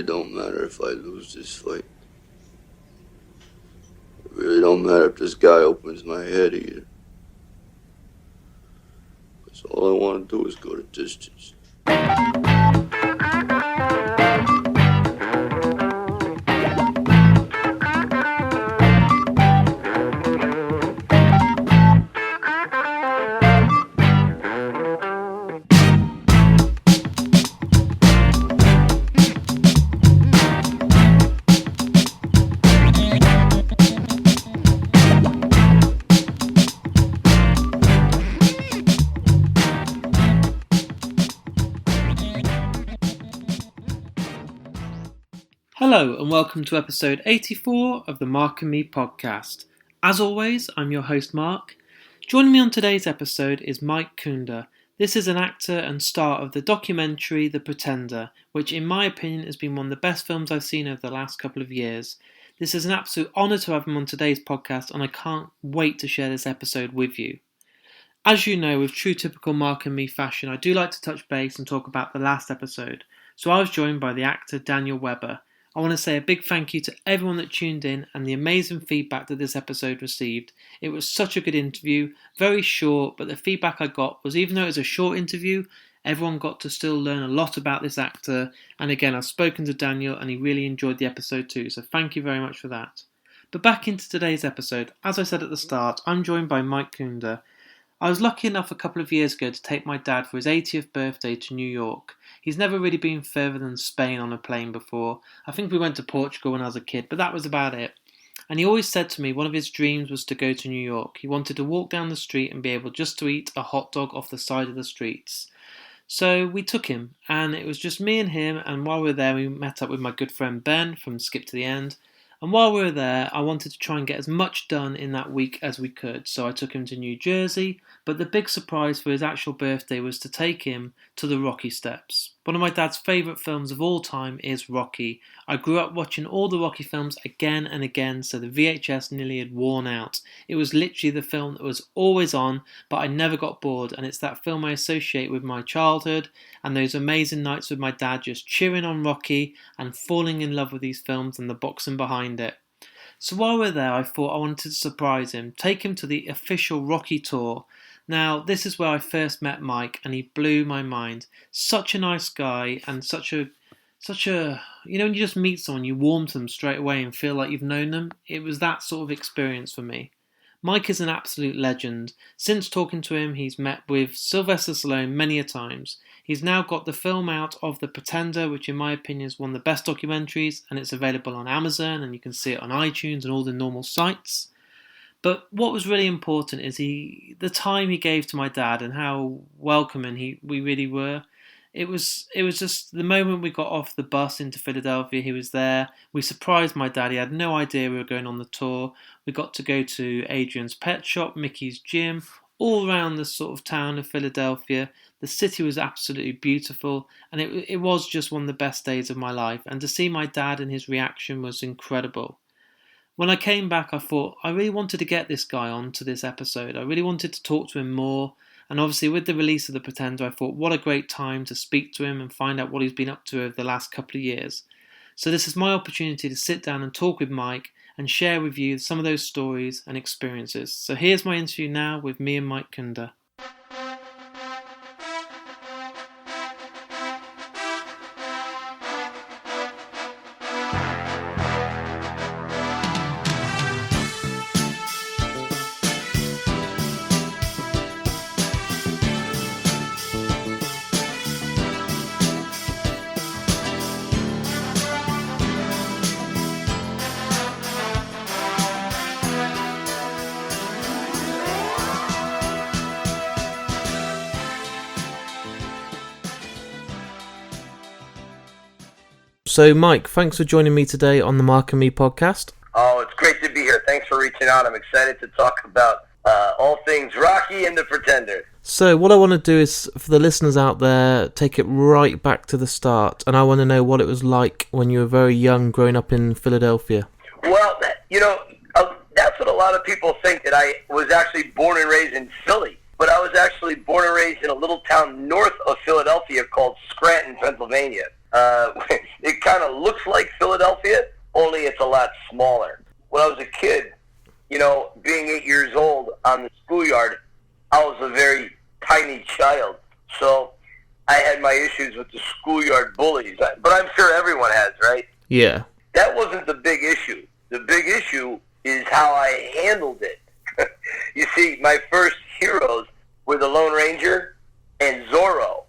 really don't matter if I lose this fight. It really don't matter if this guy opens my head either. Because all I want to do is go the distance. Hello and welcome to episode 84 of the Mark and Me podcast. As always, I'm your host Mark. Joining me on today's episode is Mike Kunda. This is an actor and star of the documentary The Pretender, which in my opinion has been one of the best films I've seen over the last couple of years. This is an absolute honour to have him on today's podcast and I can't wait to share this episode with you. As you know, with true typical Mark and Me fashion, I do like to touch base and talk about the last episode. So I was joined by the actor Daniel Webber. I want to say a big thank you to everyone that tuned in and the amazing feedback that this episode received. It was such a good interview, very short, but the feedback I got was even though it was a short interview, everyone got to still learn a lot about this actor. And again, I've spoken to Daniel and he really enjoyed the episode too, so thank you very much for that. But back into today's episode, as I said at the start, I'm joined by Mike Kunda. I was lucky enough a couple of years ago to take my dad for his 80th birthday to New York. He's never really been further than Spain on a plane before. I think we went to Portugal when I was a kid, but that was about it. And he always said to me one of his dreams was to go to New York. He wanted to walk down the street and be able just to eat a hot dog off the side of the streets. So we took him, and it was just me and him, and while we were there we met up with my good friend Ben from Skip to the End. And while we were there, I wanted to try and get as much done in that week as we could. So I took him to New Jersey, but the big surprise for his actual birthday was to take him to the Rocky Steps. One of my dad's favourite films of all time is Rocky. I grew up watching all the Rocky films again and again, so the VHS nearly had worn out. It was literally the film that was always on, but I never got bored, and it's that film I associate with my childhood and those amazing nights with my dad just cheering on Rocky and falling in love with these films and the boxing behind it. So while we're there, I thought I wanted to surprise him, take him to the official Rocky tour. Now, this is where I first met Mike, and he blew my mind. Such a nice guy, and such a, you know, when you just meet someone, you warm to them straight away and feel like you've known them. It was that sort of experience for me. Mike is an absolute legend. Since talking to him, he's met with Sylvester Stallone many a times. He's now got the film out of The Pretender, which in my opinion is one of the best documentaries, and it's available on Amazon, and you can see it on iTunes and all the normal sites. But what was really important is the time he gave to my dad and how welcoming we really were. It was just the moment we got off the bus into Philadelphia, he was there. We surprised my dad. He had no idea we were going on the tour. We got to go to Adrian's pet shop, Mickey's gym, all around the sort of town of Philadelphia. The city was absolutely beautiful, and it was just one of the best days of my life. And to see my dad and his reaction was incredible. When I came back, I thought I really wanted to get this guy on to this episode. I really wanted to talk to him more. And obviously with the release of The Pretender, I thought what a great time to speak to him and find out what he's been up to over the last couple of years. So this is my opportunity to sit down and talk with Mike and share with you some of those stories and experiences. So here's my interview now with me and Mike Kunda. So, Mike, thanks for joining me today on the Mark and Me podcast. Oh, it's great to be here. Thanks for reaching out. I'm excited to talk about all things Rocky and The Pretender. So, what I want to do is, for the listeners out there, take it right back to the start. And I want to know what it was like when you were very young growing up in Philadelphia. Well, that's what a lot of people think, that I was actually born and raised in Philly. But I was actually born and raised in a little town north of Philadelphia called Scranton, Pennsylvania. It kind of looks like Philadelphia, only it's a lot smaller. When I was a kid, being 8 years old on the schoolyard, I was a very tiny child. So I had my issues with the schoolyard bullies. But I'm sure everyone has, right? Yeah. That wasn't the big issue. The big issue is how I handled it. You see, my first heroes were the Lone Ranger and Zorro.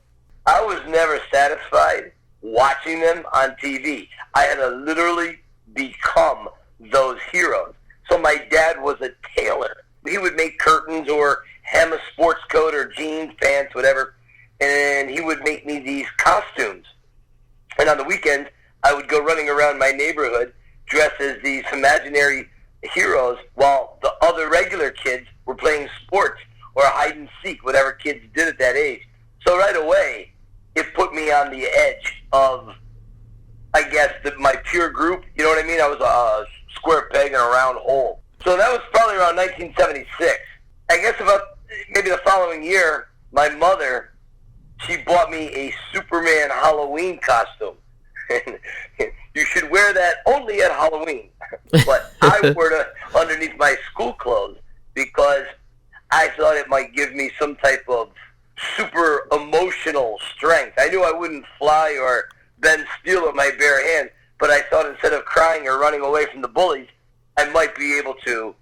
I was never satisfied watching them on TV. I had to literally become those heroes. So my dad was a tailor. He would make curtains or hem a sports coat or jeans, pants, whatever, and he would make me these costumes. And on the weekends, I would go running around my neighborhood dressed as these imaginary heroes while the other regular kids were playing sports or hide and seek, whatever kids did at that age. So right away, it put me on the edge of, I guess, my peer group. You know what I mean? I was a square peg in a round hole. So that was probably around 1976. I guess about maybe the following year, my mother, she bought me a Superman Halloween costume. You should wear that only at Halloween. But I wore it underneath my school clothes because I thought it might give me some type of super emotional strength. I knew I wouldn't fly or bend steel with my bare hands, but I thought instead of crying or running away from the bullies, I might be able to,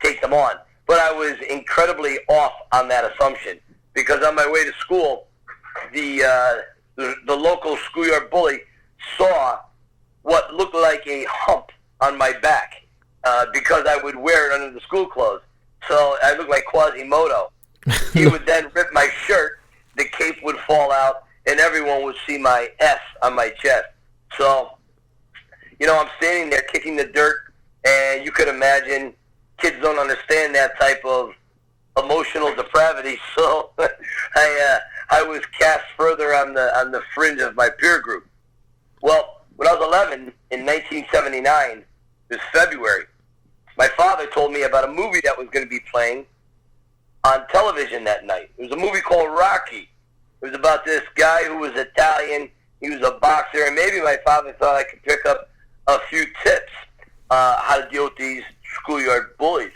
take them on. But I was incredibly off on that assumption because on my way to school, the local schoolyard bully saw what looked like a hump on my back because I would wear it under the school clothes. So I looked like Quasimodo. He would then rip my shirt, the cape would fall out, and everyone would see my S on my chest. So, I'm standing there kicking the dirt, and you could imagine kids don't understand that type of emotional depravity. So I was cast further on the fringe of my peer group. Well, when I was 11 in 1979, it was February, my father told me about a movie that was going to be playing on television that night. It was a movie called Rocky. It was about this guy who was Italian. He was a boxer, and maybe my father thought I could pick up a few tips how to deal with these schoolyard bullies.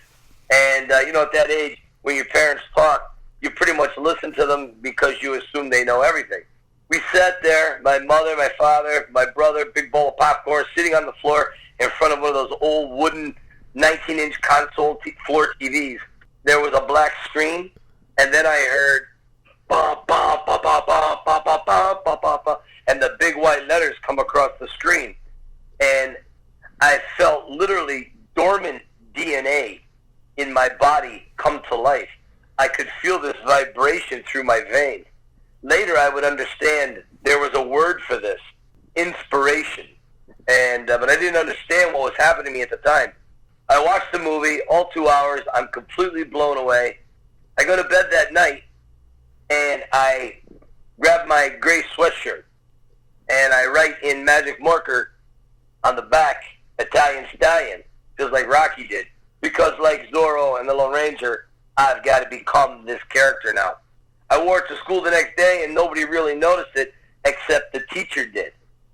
And, at that age, when your parents talk, you pretty much listen to them because you assume they know everything. We sat there, my mother, my father, my brother, big bowl of popcorn, sitting on the floor in front of one of those old wooden 19-inch console floor TVs. There was a black screen, and then I heard ba ba ba ba ba ba ba ba ba ba ba, and the big white letters come across the screen, and I felt literally dormant DNA in my body come to life. I could feel this vibration through my veins. Later, I would understand there was a word for this, inspiration, and but I didn't understand what was happening to me at the time. I watched the movie, all 2 hours. I'm completely blown away. I go to bed that night, and I grab my gray sweatshirt, and I write in magic marker on the back, Italian Stallion, just like Rocky did. Because like Zorro and the Lone Ranger, I've got to become this character now. I wore it to school the next day, and nobody really noticed it except the teacher did.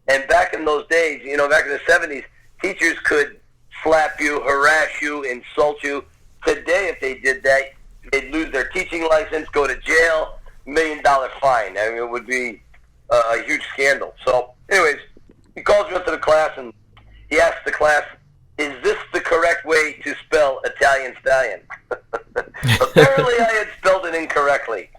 And back in those days, back in the 70s, teachers could slap you, harass you, insult you. Today, if they did that, they'd lose their teaching license, go to jail, $1 million fine. I mean, it would be a huge scandal. So, anyways, he calls me up to the class, and he asks the class, is this the correct way to spell Italian Stallion? Apparently, I had spelled it incorrectly.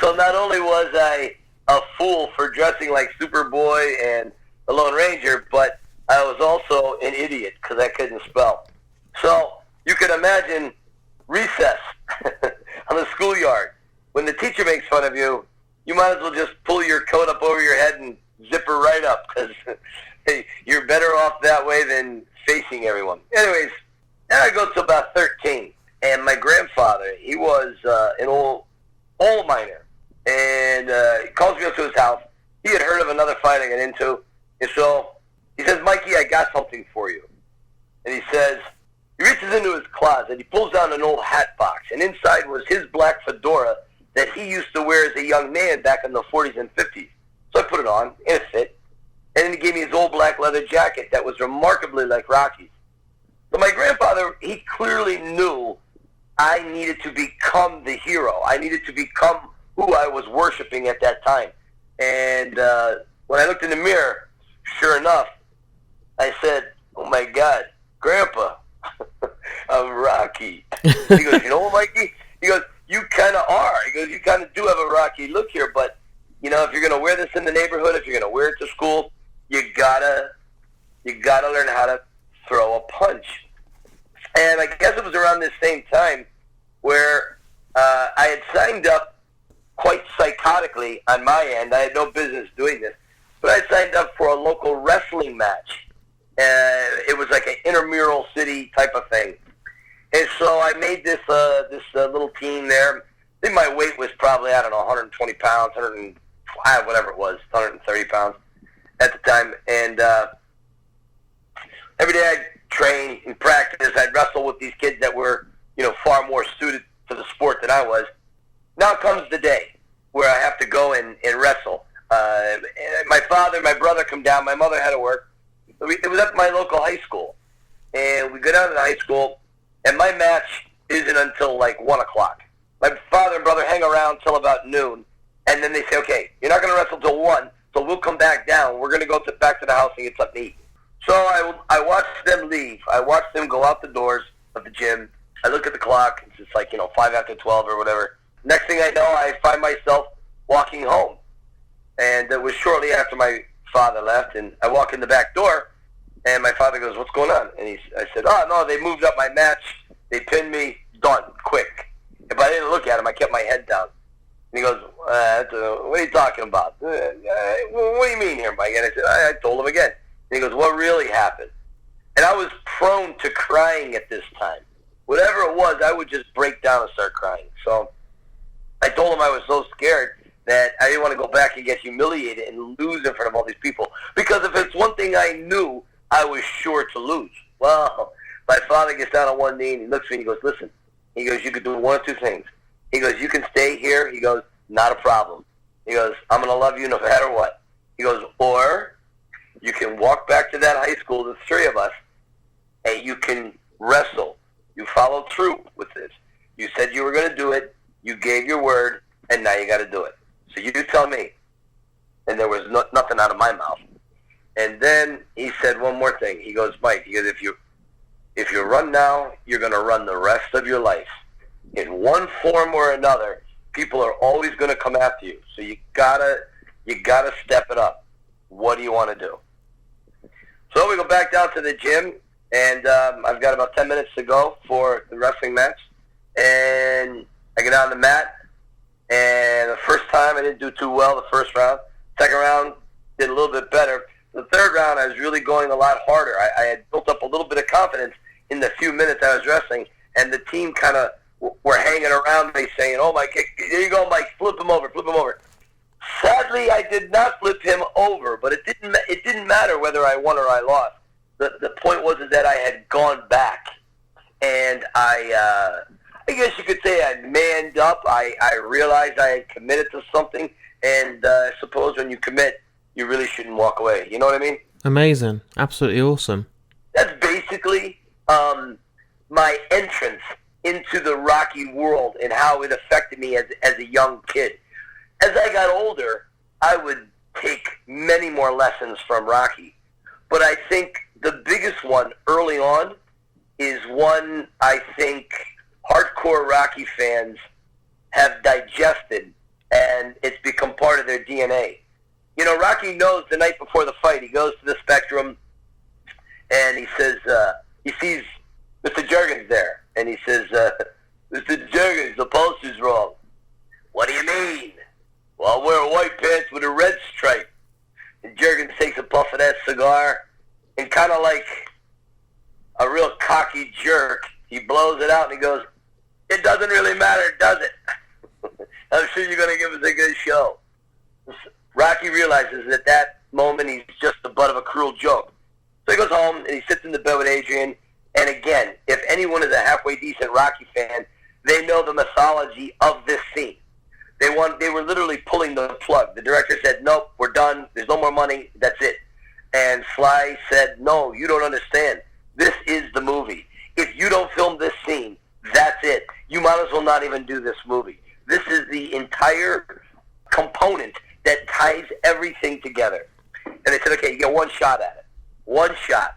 So not only was I a fool for dressing like Superboy and the Lone Ranger, but I was also an idiot because I couldn't spell. So you can imagine recess on the schoolyard. When the teacher makes fun of you, you might as well just pull your coat up over your head and zip her right up because you're better off that way than facing everyone. Anyways, then I go to about 13, and my grandfather, he was an old miner, and he calls me up to his house. He had heard of another fight I got into, and so he says, Mikey, I got something for you. And he says, he reaches into his closet, he pulls down an old hat box, and inside was his black fedora that he used to wear as a young man back in the 40s and 50s. So I put it on, and it fit. And then he gave me his old black leather jacket that was remarkably like Rocky's. But my grandfather, he clearly knew I needed to become the hero. I needed to become who I was worshiping at that time. And when I looked in the mirror, sure enough, I said, "Oh my God, Grandpa, I'm Rocky." He goes, "You know what, Mikey?" He goes, "You kind of are." He goes, "You kind of do have a Rocky look here, but you know, if you're going to wear this in the neighborhood, if you're going to wear it to school, you gotta learn how to throw a punch." And I guess it was around this same time where I had signed up quite psychotically on my end. I had no business doing this, but I signed up for a local wrestling match. It was like an intramural city type of thing. And so I made this little team there. I think my weight was probably, I don't know, 120 pounds, 105, whatever it was, 130 pounds at the time. And every day I'd train and practice. I'd wrestle with these kids that were, you know, far more suited to the sport than I was. Now comes the day where I have to go and wrestle. My father and my brother come down. My mother had to work. It was at my local high school. And we go down to the high school, and my match isn't until like 1 o'clock. My father and brother hang around till about noon, and then they say, "Okay, you're not going to wrestle till 1, so we'll come back down. We're going to go back to the house and get something to eat." So I watched them leave. I watched them go out the doors of the gym. I look at the clock. It's just like, you know, 5 after 12 or whatever. Next thing I know, I find myself walking home. And it was shortly after my father left, and I walk in the back door, and my father goes, "What's going on?" And I said, "Oh, no, they moved up my match. They pinned me. Done. Quick." But I didn't look at him. I kept my head down. And he goes, "What are you talking about? What do you mean here, Mike?" And I said, I told him again. And he goes, "What really happened?" And I was prone to crying at this time. Whatever it was, I would just break down and start crying. So I told him I was so scared that I didn't want to go back and get humiliated and lose in front of all these people. Because if it's one thing I knew, I was sure to lose. Well, my father gets down on one knee and he looks at me and he goes, "Listen," he goes, "you could do one of two things." He goes, "You can stay here." He goes, "Not a problem." He goes, "I'm going to love you no matter what." He goes, "Or you can walk back to that high school, the three of us, and you can wrestle. You followed through with this. You said you were going to do it. You gave your word, and now you got to do it. So you tell me." And there was nothing out of my mouth. And then he said one more thing. He goes, "Mike," he goes, if you run now, you're going to run the rest of your life. In one form or another, people are always going to come after you. So you gotta step it up. What do you want to do?" So we go back down to the gym, and I've got about 10 minutes to go for the wrestling match. And I get on the mat, and the first time I didn't do too well the first round. Second round, did a little bit better. The third round, I was really going a lot harder. I had built up a little bit of confidence in the few minutes I was wrestling, and the team kind of were hanging around me saying, "Oh, Mike, there you go, Mike, flip him over, flip him over." Sadly, I did not flip him over, but it didn't matter whether I won or I lost. The point was is that I had gone back, and I guess you could say I manned up. I realized I had committed to something, and I suppose when you commit, you really shouldn't walk away. You know what I mean? Amazing. Absolutely awesome. That's basically my entrance into the Rocky world and how it affected me as a young kid. As I got older, I would take many more lessons from Rocky. But I think the biggest one early on is one I think hardcore Rocky fans have digested, and it's become part of their DNA. You know, Rocky knows the night before the fight, he goes to the Spectrum, and he says, he sees Mr. Juergens there, and he says, "Mr. Juergens, the pulse is wrong." "What do you mean?" "Well, I wear white pants with a red stripe." And Juergens takes a puff of that cigar, and kind of like a real cocky jerk, he blows it out and he goes, "It doesn't really matter, does it? I'm sure you're going to give us a good show." Rocky realizes at that moment he's just the butt of a cruel joke. So he goes home and he sits in the bed with Adrian. And again, if anyone is a halfway decent Rocky fan, they know the mythology of this scene. They were literally pulling the plug. The director said, "Nope, we're done. There's no more money. That's it." And Sly said, "No, you don't understand. This is the movie. If you don't film this scene, that's it. You might as well not even do this movie. This is the entire component that ties everything together." And they said, "Okay, you get one shot at it. One shot."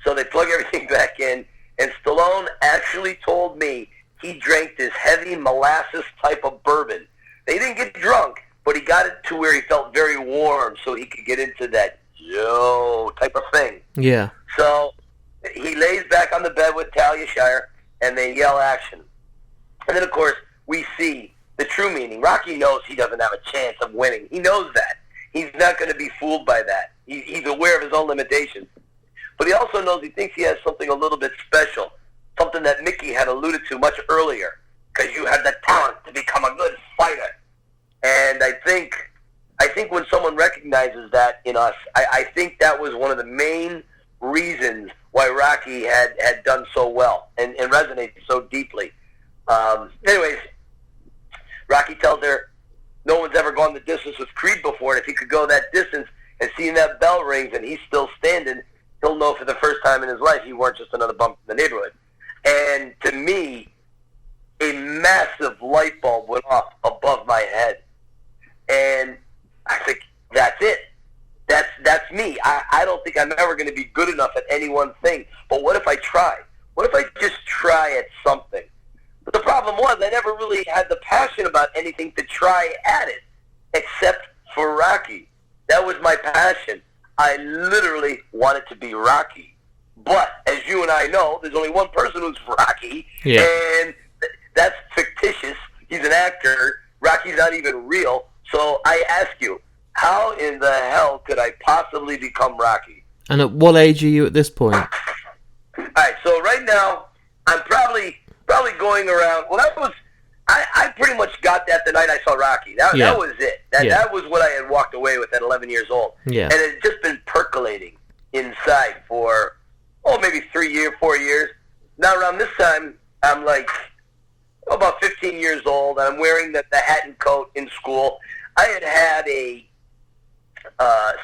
So they plug everything back in, and Stallone actually told me he drank this heavy molasses type of bourbon. They didn't get drunk, but he got it to where he felt very warm so he could get into that type of thing. Yeah. So he lays back on the bed with Talia Shire, and they yell action. And then, of course, we see the true meaning. Rocky knows he doesn't have a chance of winning. He knows that. He's not going to be fooled by that. He's aware of his own limitations. But he also knows he thinks he has something a little bit special, something that Mickey had alluded to much earlier, because you have the talent to become a good fighter. And I think when someone recognizes that in us, I think that was one of the main reasons why Rocky had done so well and resonated so deeply. Anyways, Rocky tells her no one's ever gone the distance with Creed before, and if he could go that distance and seeing that bell rings and he's still standing, he'll know for the first time in his life he weren't just another bump in the neighborhood. And to me, a massive light bulb went off above my head. And I think, that's it. That's me. I don't think I'm ever going to be good enough at any one thing. But what if I try? What if I just try at something? But the problem was I never really had the passion about anything to try at it, except for Rocky. That was my passion. I literally wanted to be Rocky. But as you and I know, there's only one person who's Rocky, and that's fictitious. He's an actor. Rocky's not even real. So I ask you, how in the hell could I possibly become Rocky? And at what age are you at this point? All right, so right now, I'm probably going around. Well, I pretty much got that the night I saw Rocky. That was it. That was what I had walked away with at 11 years old. Yeah. And it had just been percolating inside for, maybe 4 years. Now around this time, I'm like about 15 years old, and I'm wearing the hat and coat in school. I had a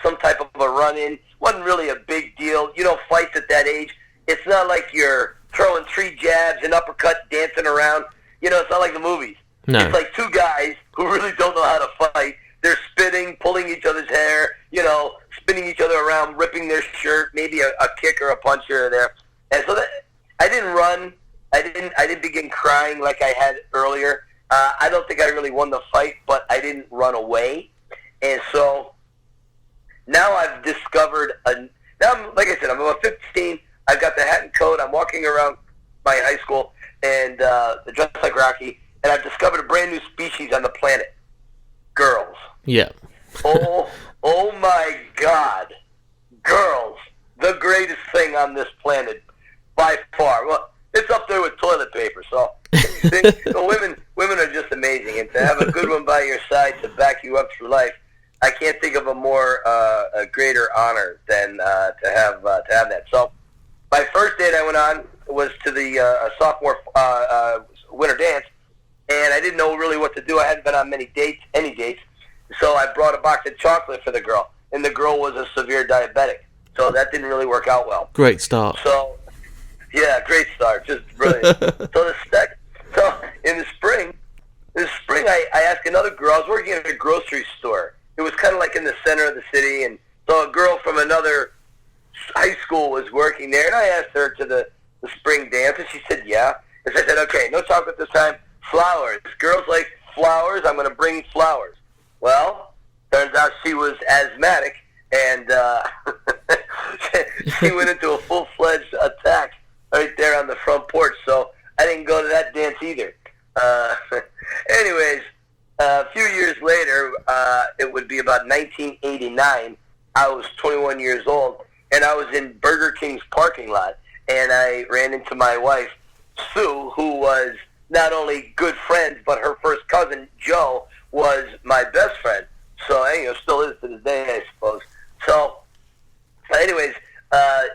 some type of a run-in. Wasn't really a big deal. You know, fights at that age, it's not like you're throwing 3 jabs and uppercut dancing around. You know, it's not like the movies. No. It's like 2 guys who really don't know how to fight. They're spitting, pulling each other's hair, spinning each other around, ripping their shirt, maybe a kick or a punch here or there. And so I didn't run. I didn't begin crying like I had earlier. I don't think I really won the fight, but I didn't run away. And so now I've discovered like I said, I'm about 15. I've got the hat and coat. I'm walking around my high school and dressed like Rocky, and I've discovered a brand new species on the planet: girls. Yeah. Oh my God, girls, the greatest thing on this planet by far. Well, it's up there with toilet paper. So women are just amazing, and to have a good one by your side to back you up through life, I can't think of a greater honor than to have that. So my first date I went on was to the sophomore winter dance, and I didn't know really what to do. I hadn't been on any dates. So I brought a box of chocolate for the girl, and the girl was a severe diabetic. So that didn't really work out well. Great start. So, yeah, great start. Just brilliant. So in the spring, I asked another girl. I was working at a grocery store. It was kind of like in the center of the city, and so a girl from another high school was working there, and I asked her to the spring dance, and she said, yeah. And so I said, okay, no chocolate this time, flowers. Girls like flowers, I'm going to bring flowers. Well, turns out she was asthmatic, and she went into a full-fledged attack right there on the front porch, so I didn't go to that dance either. Anyways, a few years later, it would be about 1989, I was 21 years old, and I was in Burger King's parking lot, and I ran into my wife, Sue, who was not only good friends, but her first cousin, Joe, was my best friend. So, still is to this day, I suppose. So, anyways,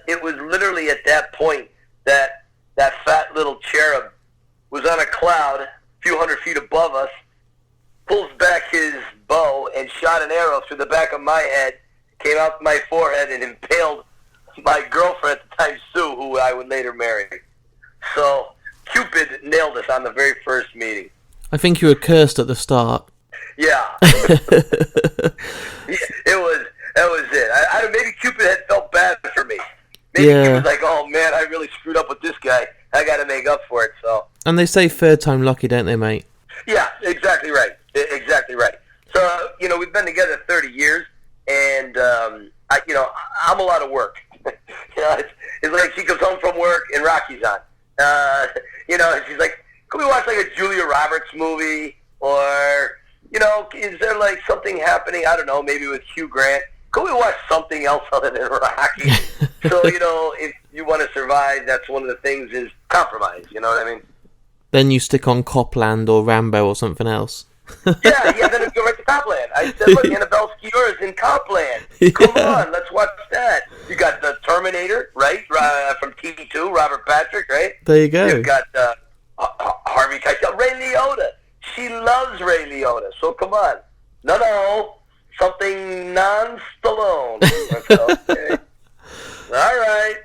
it was literally at that point that fat little cherub was on a cloud a few hundred feet above us, pulls back his bow and shot an arrow through the back of my head, came out my forehead, and impaled my girlfriend at the time, Sue, who I would later marry. So Cupid nailed us on the very first meeting. I think you were cursed at the start. Yeah. That was it. I maybe Cupid had felt bad for me. Maybe he was like, oh man, I really screwed up with this guy. I got to make up for it. So. And they say third time lucky, don't they, mate? Yeah, exactly right. Exactly right. So, we've been together 30 years, and, I'm a lot of work. It's like she comes home from work and Rocky's on. And she's like, can we watch like a Julia Roberts movie? Or, is there like something happening? I don't know, maybe with Hugh Grant. Can we watch something else other than Rocky? So, if you want to survive, that's one of the things is compromise. You know what I mean? Then you stick on Copland or Rambo or something else. yeah, then we go right to Copland. I said, look, Annabelle Sciorra's in Copland. Come on, let's watch that. You got the Terminator, right? From T2, Robert Patrick, right? There you go. You've got Harvey Keitel, Ray Liotta. She loves Ray Liotta, so come on. No, something non-Stallone. Okay. All right.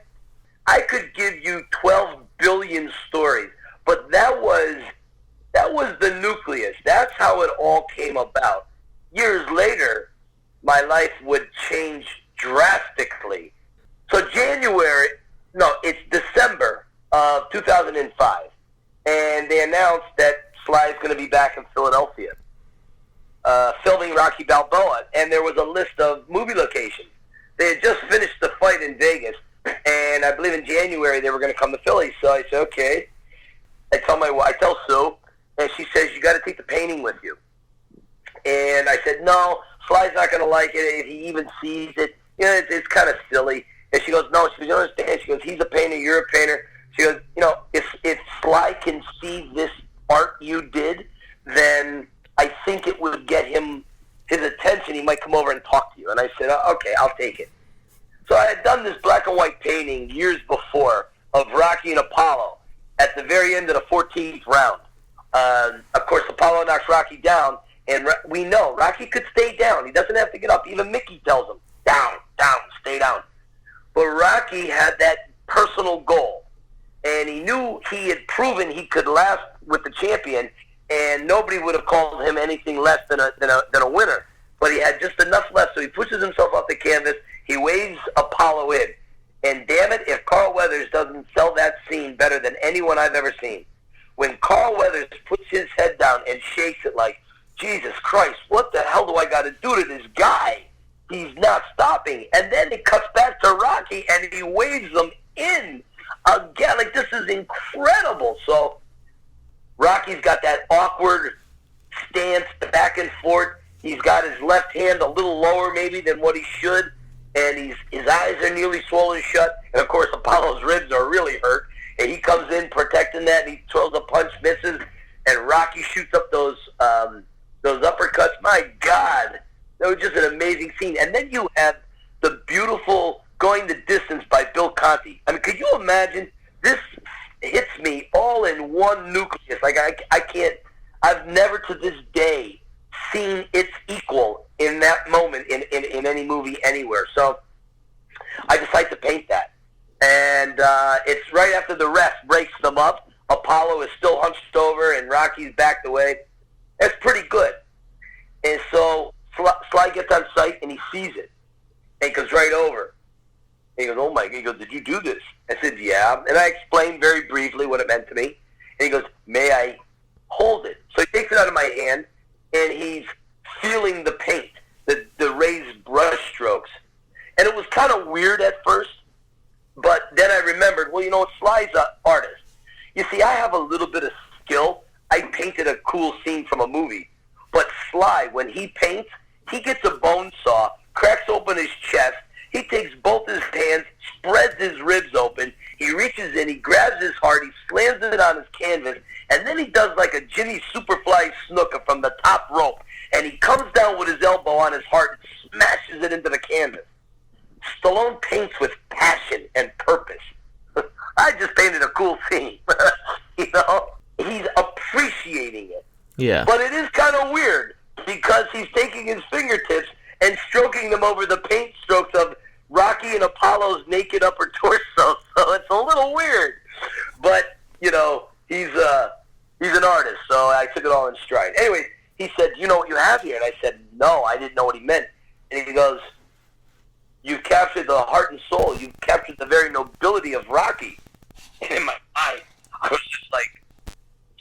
I could give you 12 billion stories, but that was the nucleus. That's how it all came about. Years later, my life would change drastically. So it's December of 2005, and they announced that Sly's going to be back in Philadelphia, filming Rocky Balboa, and there was a list of movie locations. They had just finished the fight in Vegas, and I believe in January they were going to come to Philly. So I said, okay. I tell Sue, and she says, you got to take the painting with you. And I said, no, Sly's not going to like it if he even sees it. It's kind of silly. And she goes, no, she goes, you understand? She goes, he's a painter, you're a painter. She goes, if Sly can see this art you did, then I think it would get him his attention. He might come over and talk to you. And I said, okay, I'll take it. So I had done this black and white painting years before of Rocky and Apollo at the very end of the 14th round. Of course, Apollo knocks Rocky down, and we know Rocky could stay down. He doesn't have to get up. Even Mickey tells him, down, stay down. But Rocky had that personal goal, and he knew he had proven he could last with the champion, and nobody would have called him anything less than a winner. But he had just enough left, so he pushes himself off the canvas. He waves Apollo in. And damn it, if Carl Weathers doesn't sell that scene better than anyone I've ever seen. When Carl Weathers puts his head down and shakes it like, Jesus Christ, what the hell do I got to do to this guy? He's not stopping. And then it cuts back to Rocky, and he waves them in again. Like, this is incredible. So Rocky's got that awkward stance back and forth. He's got his left hand a little lower maybe than what he should. And his eyes are nearly swollen shut. And, of course, Apollo's ribs are really hurt. And he comes in protecting that, and he throws a punch, misses, and Rocky shoots up those uppercuts. My God, that was just an amazing scene. And then you have the beautiful Going the Distance by Bill Conti. I mean, could you imagine? This hits me all in one nucleus. Like, I can't, I've never to this day seen its equal in that moment in any movie anywhere. So I decided to paint that. And it's right after the ref breaks them up. Apollo is still hunched over, and Rocky's backed away. That's pretty good. And so Sly gets on site, and he sees it. And he goes right over. And he goes, oh, my God. He goes, did you do this? I said, yeah. And I explained very briefly what it meant to me. And he goes, may I hold it? So he takes it out of my hand, and he's feeling the paint, the raised brush strokes. And it was kind of weird at first, but then I remembered, well, Sly's an artist. You see, I have a little bit of skill. I painted a cool scene from a movie. But Sly, when he paints, he gets a bone saw, cracks open his chest, he takes both his hands, spreads his ribs open, he reaches in, he grabs his heart, he slams it on his canvas, and then he does like a Jimmy Superfly Snuka from the top rope, and he comes down with his elbow on his heart and smashes it into the canvas. Stallone paints with passion and purpose. I just painted a cool scene. He's appreciating it. Yeah. But it is kind of weird because he's taking his fingertips and stroking them over the paint strokes of Rocky and Apollo's naked upper torso. So it's a little weird. But, you know, he's an artist, so I took it all in stride. Anyway, he said, "You know what you have here?" And I said, "No, I didn't know what he meant." And he goes, "You've captured the heart and soul. You've captured the very nobility of Rocky." And in my mind, I was just like,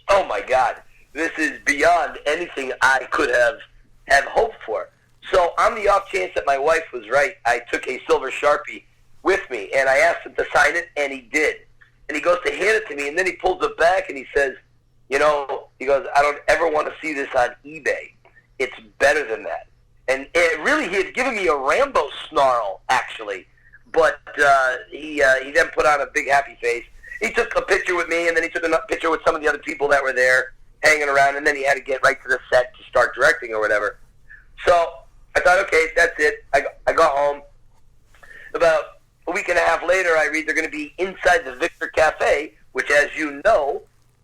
oh my God, this is beyond anything I could have hoped for. So on the off chance that my wife was right, I took a silver Sharpie with me, and I asked him to sign it, and he did. And he goes to hand it to me, and then he pulls it back, and he says, "You know," he goes, "I don't ever want to see this on eBay. It's better than that." And it really, he had given me a Rambo snarl, actually. But he then put on a big happy face. He took a picture with me, and then he took a picture with some of the other people that were there hanging around, and then he had to get right to the set to start directing or whatever. So I thought, okay, that's it. I got home. About a week and a half later, I read they're going to be inside the Victor Cafe, which, as you know,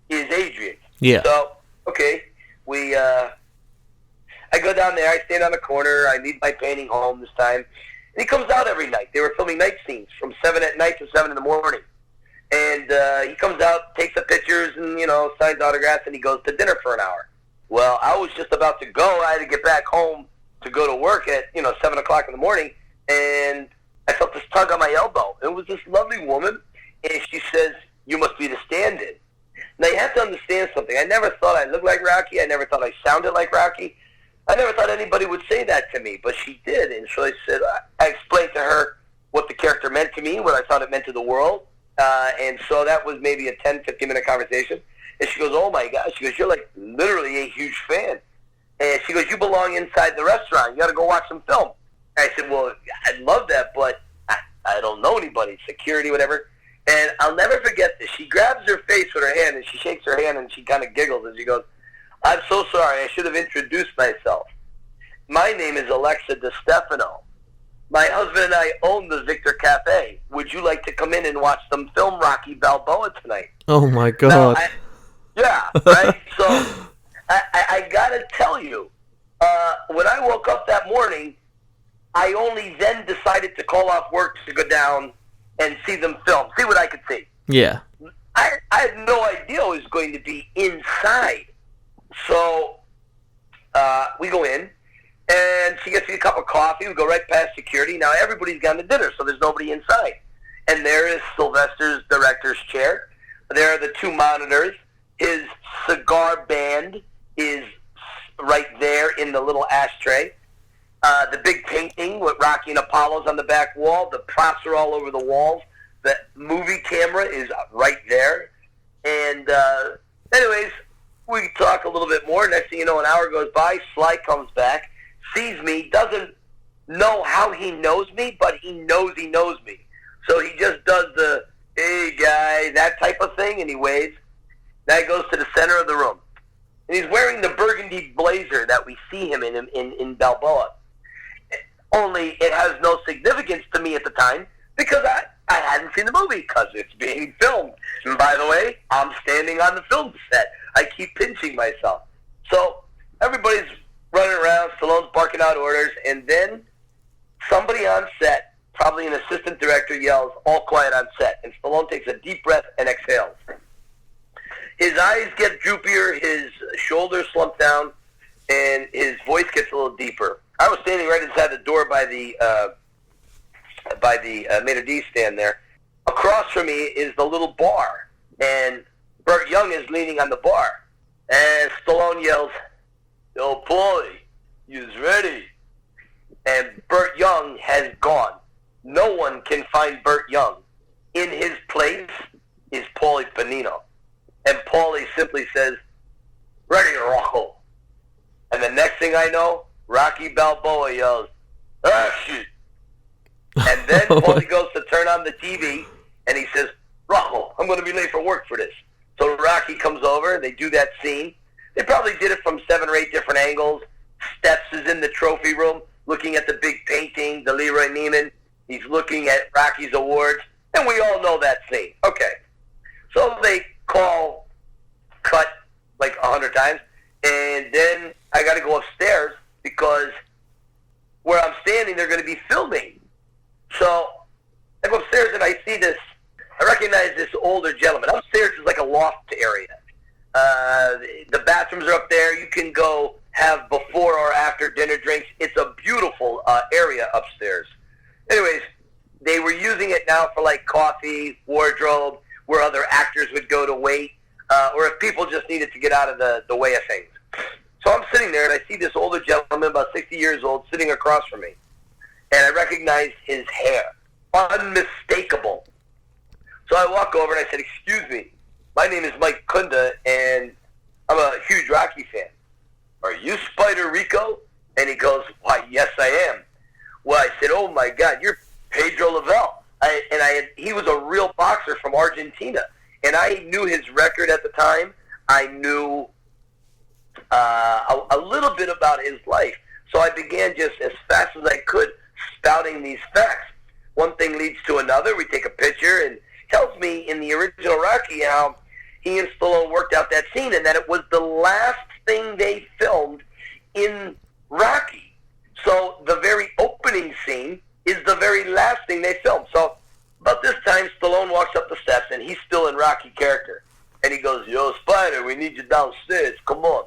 is Adrian's. Yeah. So, okay, I go down there, I stand on the corner, I leave my painting home this time, and he comes out every night. They were filming night scenes from 7 at night to 7 in the morning. And he comes out, takes the pictures, and, you know, signs autographs, and he goes to dinner for an hour. Well, I was just about to go. I had to get back home to go to work at, 7 o'clock in the morning, and I felt this tug on my elbow. It was this lovely woman, and she says, "You must be the stand-in." Now, you have to understand something. I never thought I looked like Rocky. I never thought I sounded like Rocky. I never thought anybody would say that to me, but she did. And so I said, I explained to her what the character meant to me, what I thought it meant to the world. And so that was maybe a 10, 15-minute conversation. And she goes, "Oh, my God." She goes, "You're like literally a huge fan." And she goes, "You belong inside the restaurant. You got to go watch some film." And I said, "Well, I'd love that, but I don't know anybody, security, whatever." And I'll never forget this. She grabs her face with her hand, and she shakes her hand, and she kind of giggles, and she goes, "I'm so sorry. I should have introduced myself. My name is Alexa DeStefano. My husband and I own the Victor Cafe. Would you like to come in and watch some film Rocky Balboa tonight?" Oh, my God. Now, yeah, right? So I got to tell you, when I woke up that morning, I only then decided to call off work to go down and see them film, see what I could see. Yeah. I had no idea it was going to be inside. So we go in, and she gets me a cup of coffee. We go right past security. Now everybody's gone to dinner, so there's nobody inside. And there is Sylvester's director's chair. There are the two monitors. His cigar band is right there in the little ashtray. The big painting with Rocky and Apollo's on the back wall. The props are all over the walls. The movie camera is right there. And anyways, we talk a little bit more. Next thing you know, an hour goes by. Sly comes back, sees me, doesn't know how he knows me, but he knows me. So he just does the, "Hey, guy," that type of thing, and he waves. Now he goes to the center of the room. And he's wearing the burgundy blazer that we see him in Balboa. Only it has no significance to me at the time because I hadn't seen the movie because it's being filmed. And by the way, I'm standing on the film set. I keep pinching myself. So everybody's running around, Stallone's barking out orders, and then somebody on set, probably an assistant director, yells, "All quiet on set." And Stallone takes a deep breath and exhales. His eyes get droopier, his shoulders slump down, and his voice gets a little deeper. I was standing right inside the door by the maitre d' stand there. Across from me is the little bar, and Burt Young is leaning on the bar. And Stallone yells, "Yo, Paulie, you's ready." And Burt Young has gone. No one can find Burt Young. In his place is Paulie Panino. And Paulie simply says, "Ready, Rocco." And the next thing I know, Rocky Balboa yells, "Action!" And then Paulie goes to turn on the TV, and he says, "Rocco, I'm going to be late for work for this." So Rocky comes over, and they do that scene. They probably did it from 7 or 8 different angles. Steps is in the trophy room, looking at the big painting, the Leroy Neiman. He's looking at Rocky's awards, and we all know that scene. Okay. So they cut like 100 times, And then I got to go upstairs because where I'm standing, they're going to be filming. So I go upstairs and I see this. I recognize this older gentleman. Upstairs is like a loft area. The bathrooms are up there. You can go have before or after dinner drinks. It's a beautiful area upstairs. Anyways, they were using it now for like coffee, wardrobe, where other actors would go to wait, or if people just needed to get out of the way of things. So I'm sitting there, and I see this older gentleman, about 60 years old, sitting across from me. And I recognize his hair. Unmistakable. So I walk over, and I said, "Excuse me, my name is Mike Kunda, and I'm a huge Rocky fan. Are you Spider Rico?" And he goes, "Why, yes, I am." Well, I said, "Oh, my God, you're Pedro Lavelle." He was a real boxer from Argentina, and I knew his record at the time. I knew a little bit about his life. So I began just as fast as I could spouting these facts. One thing leads to another. We take a picture, and tells me in the original Rocky how he and Stallone worked out that scene and that it was the last thing they filmed in Rocky. So the very opening scene is the very last thing they filmed. So about this time, Stallone walks up the steps, and he's still in Rocky character. And he goes, "Yo, Spider, we need you downstairs. Come on."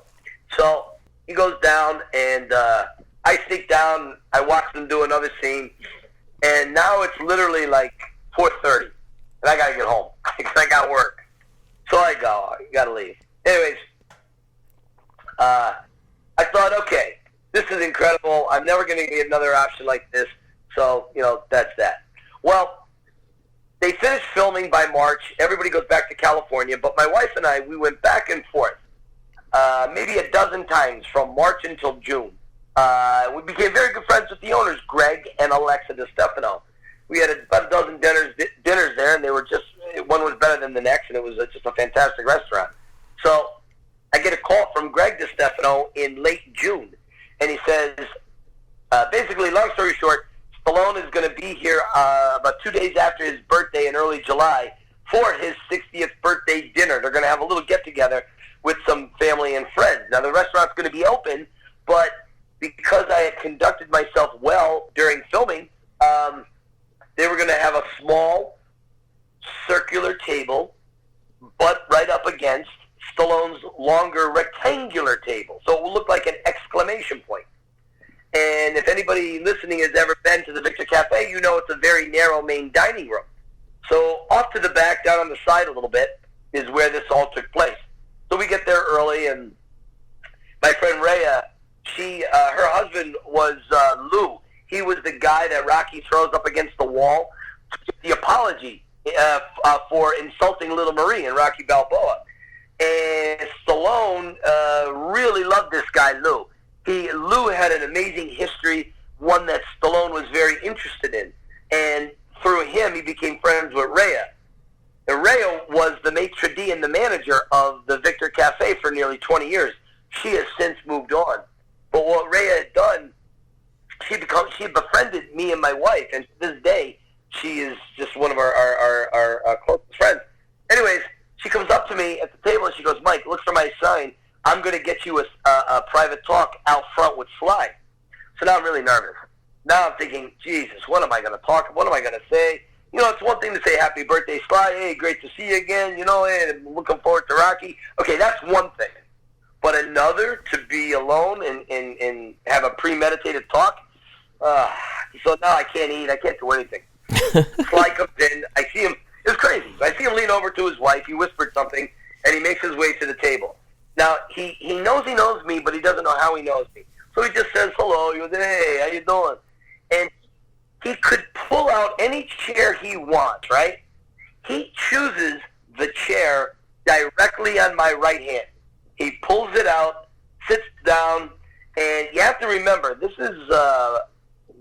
So he goes down, and I sneak down. I watch them do another scene. And now it's literally like 4:30, and I got to get home because I got work. So I go, I got to leave. Anyways, I thought, okay, this is incredible. I'm never going to get another option like this. So, that's that. Well, they finished filming by March. Everybody goes back to California. But my wife and I, we went back and forth maybe a dozen times from March until June. We became very good friends with the owners, Greg and Alexa DiStefano. We had about a dozen dinners there, and they were just, one was better than the next, and it was just a fantastic restaurant. So I get a call from Greg DiStefano in late June, and he says, basically, long story short, Stallone is going to be here about 2 days after his birthday in early July for his 60th birthday dinner. They're going to have a little get-together with some family and friends. Now, the restaurant's going to be open, but because I had conducted myself well during filming, they were going to have a small circular table, but right up against Stallone's longer rectangular table. So it will look like an exclamation point. And if anybody listening has ever been to the Victor Cafe, you know it's a very narrow main dining room. So off to the back, down on the side a little bit, is where this all took place. So we get there early, and my friend Rhea, her husband was Lou. He was the guy that Rocky throws up against the wall to get the apology for insulting Little Marie in Rocky Balboa. And Stallone really loved this guy, Lou. Lou had an amazing history, one that Stallone was very interested in. And through him, he became friends with Rhea. And Rhea was the maitre d' and the manager of the Victor Cafe for nearly 20 years. She has since moved on. But what Rhea had done, she befriended me and my wife, and to this day, she is just one of our closest friends. Anyways, she comes up to me at the table, and she goes, "Mike, look for my sign. I'm going to get you a private talk out front with Sly." So now I'm really nervous. Now I'm thinking, Jesus, what am I going to talk? What am I going to say? It's one thing to say happy birthday, Sly. Hey, great to see you again. Hey, I'm looking forward to Rocky. Okay, that's one thing. But another, to be alone and have a premeditated talk. So now I can't eat. I can't do anything. Sly comes in. I see him. It's crazy. I see him lean over to his wife. He whispered something, and he makes his way to the table. Now, he knows me, but he doesn't know how he knows me. So he just says hello. He goes, "Hey, how you doing?" And he could pull out any chair he wants, right? He chooses the chair directly on my right hand. He pulls it out, sits down, and you have to remember, this is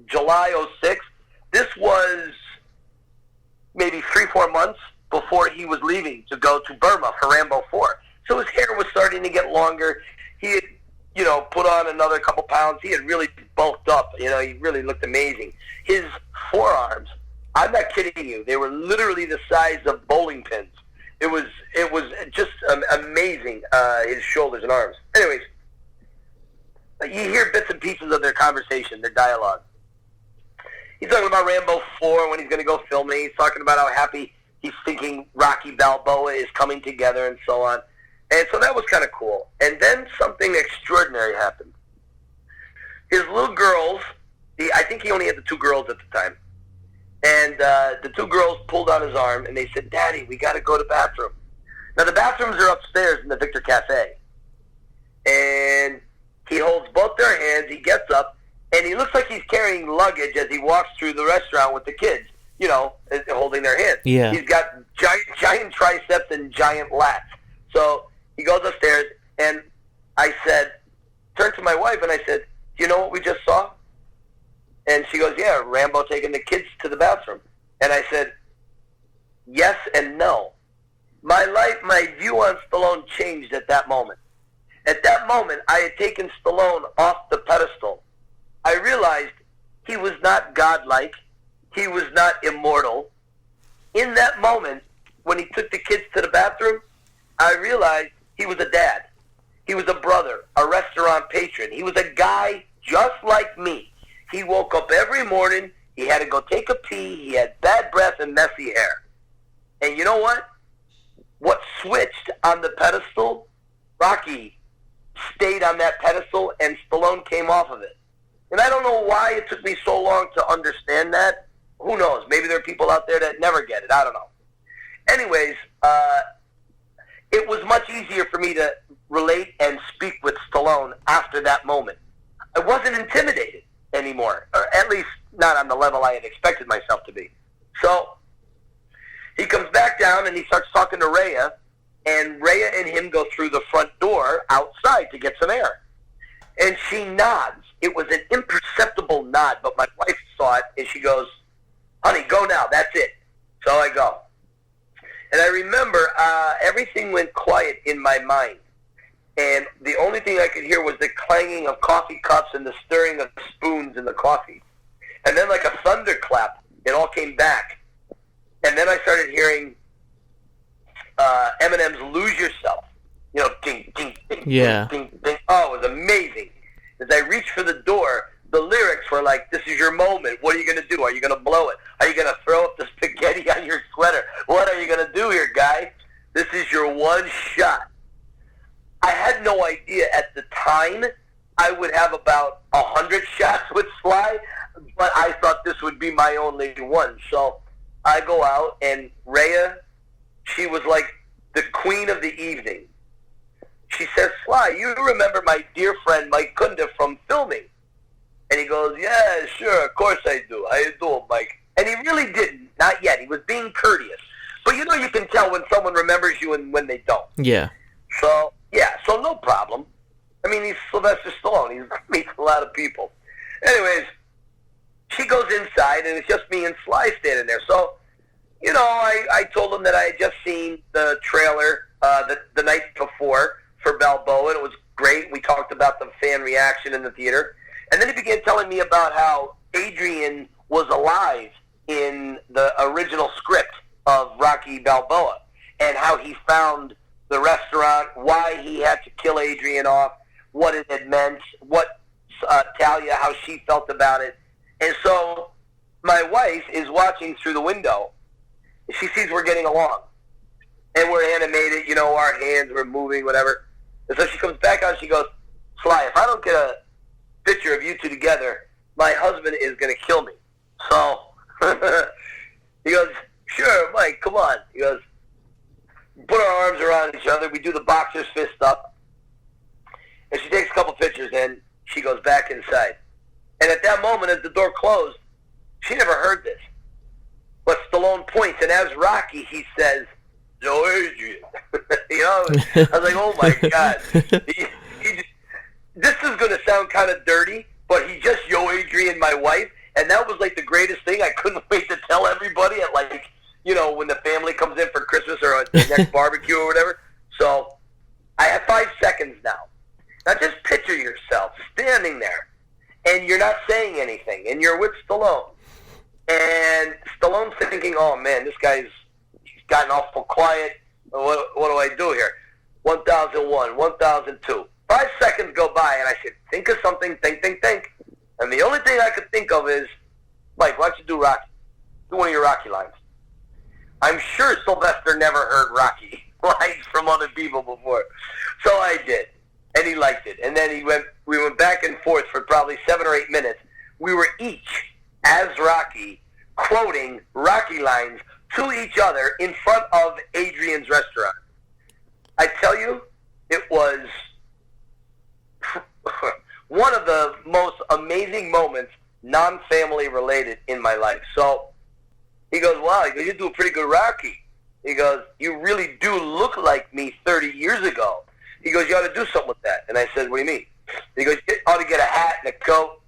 July 06. This was maybe 3-4 months before he was leaving to go to Burma for Rambo 4. So his hair was starting to get longer. He had, put on another couple pounds. He had really bulked up. He really looked amazing. His forearms, I'm not kidding you, they were literally the size of bowling pins. It was just amazing, his shoulders and arms. Anyways, you hear bits and pieces of their conversation, their dialogue. He's talking about Rambo 4 when he's going to go film it. He's talking about how happy he's thinking Rocky Balboa is coming together and so on. And so that was kind of cool. And then something extraordinary happened. His little girls, I think he only had the 2 girls at the time, and the 2 girls pulled on his arm and they said, "Daddy, we got to go to the bathroom." Now the bathrooms are upstairs in the Victor Cafe. And he holds both their hands, he gets up, and he looks like he's carrying luggage as he walks through the restaurant with the kids, holding their hands. Yeah. He's got giant triceps and giant lats. So he goes upstairs, and I turned to my wife, and I said, "Do you know what we just saw?" And she goes, "Yeah, Rambo taking the kids to the bathroom." And I said, yes and no. My view on Stallone changed at that moment. At that moment, I had taken Stallone off the pedestal. I realized he was not godlike. He was not immortal. In that moment, when he took the kids to the bathroom, I realized he was a dad. He was a brother, a restaurant patron. He was a guy just like me. He woke up every morning. He had to go take a pee. He had bad breath and messy hair. And you know what? What switched on the pedestal? Rocky stayed on that pedestal, and Stallone came off of it. And I don't know why it took me so long to understand that. Who knows? Maybe there are people out there that never get it. I don't know. Anyways, it was much easier for me to relate and speak with Stallone after that moment. I wasn't intimidated anymore, or at least not on the level I had expected myself to be. So he comes back down and he starts talking to Rhea, and Rhea and him go through the front door outside to get some air. And she nods. It was an imperceptible nod, but my wife saw it, and she goes, "Honey, go now. That's it." So I go. And I remember everything went quiet in my mind. And the only thing I could hear was the clanging of coffee cups and the stirring of spoons in the coffee. And then like a thunderclap, it all came back. And then I started hearing Eminem's "Lose Yourself." Ding, ding, ding, Yeah. ding, ding, ding. Oh, it was amazing. As I reached for the door, the lyrics were like, "This is your moment. What are you going to do? Are you going to blow it? Are you going to throw up the spaghetti on your sweater? What are you going to do here, guy? This is your one shot." I had no idea at the time I would have about 100 shots with Sly, but I thought this would be my only one. So I go out, and Rhea, she was like the queen of the evening. She says, "Sly, you remember my dear friend Mike Kunda from filming?" And he goes, "Yeah, sure, of course I do. How you doing, Mike?" And he really didn't. Not yet. He was being courteous. But you can tell when someone remembers you and when they don't. Yeah. So, yeah, so no problem. I mean, he's Sylvester Stallone. He meets a lot of people. Anyways, she goes inside, and it's just me and Sly standing there. So, I told him that I had just seen the trailer the night before for Balboa, and it was great. We talked about the fan reaction in the theater. And then he began telling me about how Adrian was alive in the original script of Rocky Balboa, and how he found the restaurant, why he had to kill Adrian off, what it had meant, what Talia, how she felt about it. And so my wife is watching through the window. She sees we're getting along. And we're animated, our hands were moving, whatever. And so she comes back out and she goes, "Sly, if I don't get a picture of you two together, my husband is going to kill me." So he goes, "Sure, Mike, come on." He goes, put our arms around each other. We do the boxer's fist up. And she takes a couple pictures, and she goes back inside. And at that moment, as the door closed, she never heard this. But Stallone points, and as Rocky, he says, "Yo, Adrian." I was like, oh my God. This is going to sound kind of dirty, but he just "Yo, Adrian" my wife, and that was like the greatest thing. I couldn't wait to tell everybody at when the family comes in for Christmas or the next barbecue or whatever. So I have 5 seconds now. Now just picture yourself standing there, and you're not saying anything, and you're with Stallone. And Stallone's thinking, "Oh man, he's gotten awful quiet. What do I do here?" 1001, 1002. 5 seconds go by, and I said, think of something, think. And the only thing I could think of is, Mike, why don't you do Rocky? Do one of your Rocky lines. I'm sure Sylvester never heard Rocky lines from other people before. So I did, and he liked it. And then we went back and forth for probably 7 or 8 minutes. We were each, as Rocky, quoting Rocky lines to each other in front of Adrian's restaurant. I tell you, it was one of the most amazing moments, non-family related, in my life. So he goes, wow, he goes, you do a pretty good Rocky. He goes, you really do look like me 30 years ago. He goes, you ought to do something with that. And I said, what do you mean? He goes, you ought to get a hat and a coat,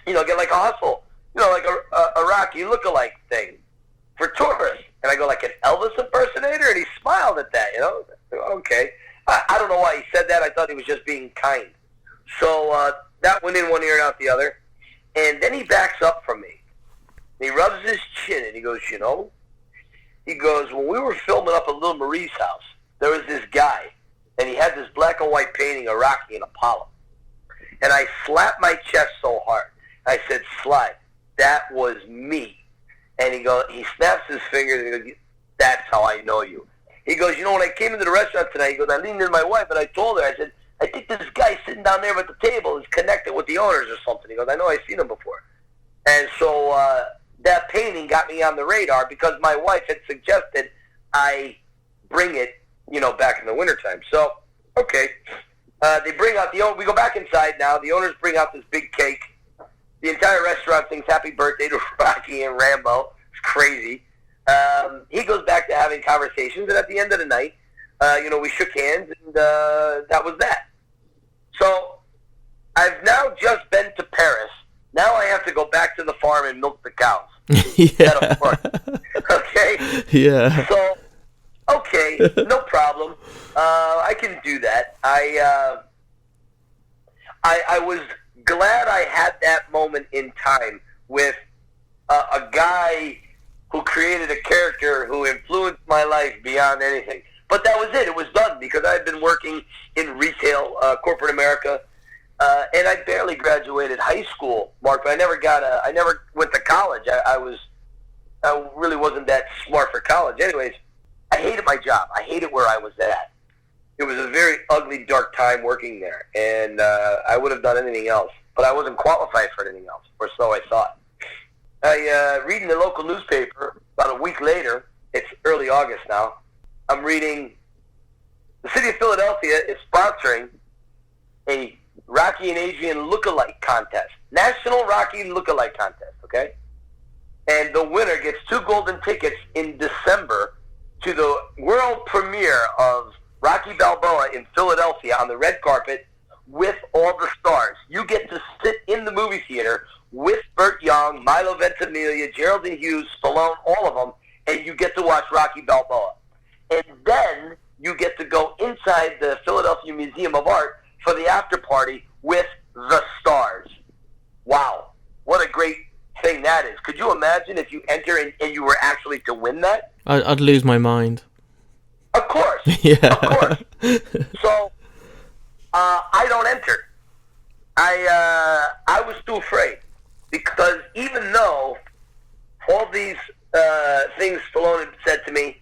get like a hustle, like a Rocky look-alike thing for tourists. And I go, like an Elvis impersonator? And he smiled at that, Okay. I don't know why he said that. I thought he was just being kind. So that went in one ear and out the other. And then he backs up from me. And he rubs his chin and he goes, he goes, when we were filming up at Little Marie's house, there was this guy, and he had this black and white painting of Rocky and Apollo. And I slapped my chest so hard. I said, Sly, that was me. And he snaps his fingers and he goes, that's how I know you. He goes, when I came into the restaurant tonight, he goes, I leaned into my wife and I told her, I said, I think this guy sitting down there at the table is connected with the owners or something. He goes, I know I've seen him before. And so that painting got me on the radar because my wife had suggested I bring it, back in the wintertime. So, okay. They bring out we go back inside now. The owners bring out this big cake. The entire restaurant sings happy birthday to Rocky and Rambo. It's crazy. He goes back to having conversations, and at the end of the night, we shook hands, and that was that. So I've now just been to Paris. Now I have to go back to the farm and milk the cows. Yeah. Okay? Yeah. So, okay, no problem. I can do that. I was glad I had that moment in time with a guy who created a character who influenced my life beyond anything. But that was it. It was done because I had been working in retail, corporate America, and I barely graduated high school, Mark. But I never went to college. I really wasn't that smart for college. Anyways, I hated my job. I hated where I was at. It was a very ugly, dark time working there, and I would have done anything else, but I wasn't qualified for anything else, or so I thought. I reading the local newspaper about a week later. It's early August now. I'm reading the city of Philadelphia is sponsoring a Rocky and Adrian look-alike contest, National Rocky Look-alike Contest, okay? And the winner gets 2 golden tickets in December to the world premiere of Rocky Balboa in Philadelphia on the red carpet with all the stars. You get to sit in the movie theater with Burt Young, Milo Ventimiglia, Geraldine Hughes, Stallone, all of them, and you get to watch Rocky Balboa. And then you get to go inside the Philadelphia Museum of Art for the after party with the stars. Wow. What a great thing that is. Could you imagine if you enter and you were actually to win that? I'd lose my mind. Of course. Yeah. Of course. So, I don't enter. I was too afraid because even though all these things Stallone had said to me,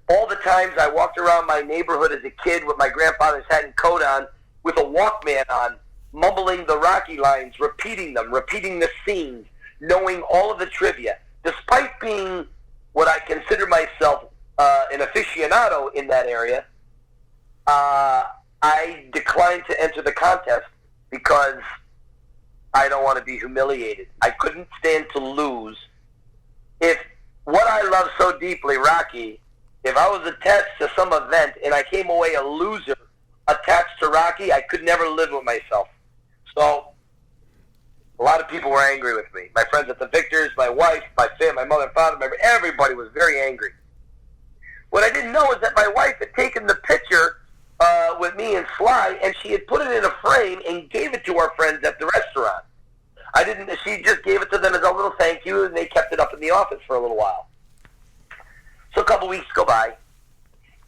all the times I walked around my neighborhood as a kid with my grandfather's hat and coat on, with a Walkman on, mumbling the Rocky lines, repeating them, repeating the scenes, knowing all of the trivia, despite being what I consider myself an aficionado in that area, I declined to enter the contest because I don't want to be humiliated. I couldn't stand to lose. If what I love so deeply, Rocky, if I was attached to some event and I came away a loser attached to Rocky, I could never live with myself. So a lot of people were angry with me. My friends at the Victors, my wife, my family, my mother and father, everybody was very angry. What I didn't know is that my wife had taken the picture with me and Sly, and she had put it in a frame and gave it to our friends at the restaurant. She just gave it to them as a little thank you, and they kept it up in the office for a little while. So a couple weeks go by,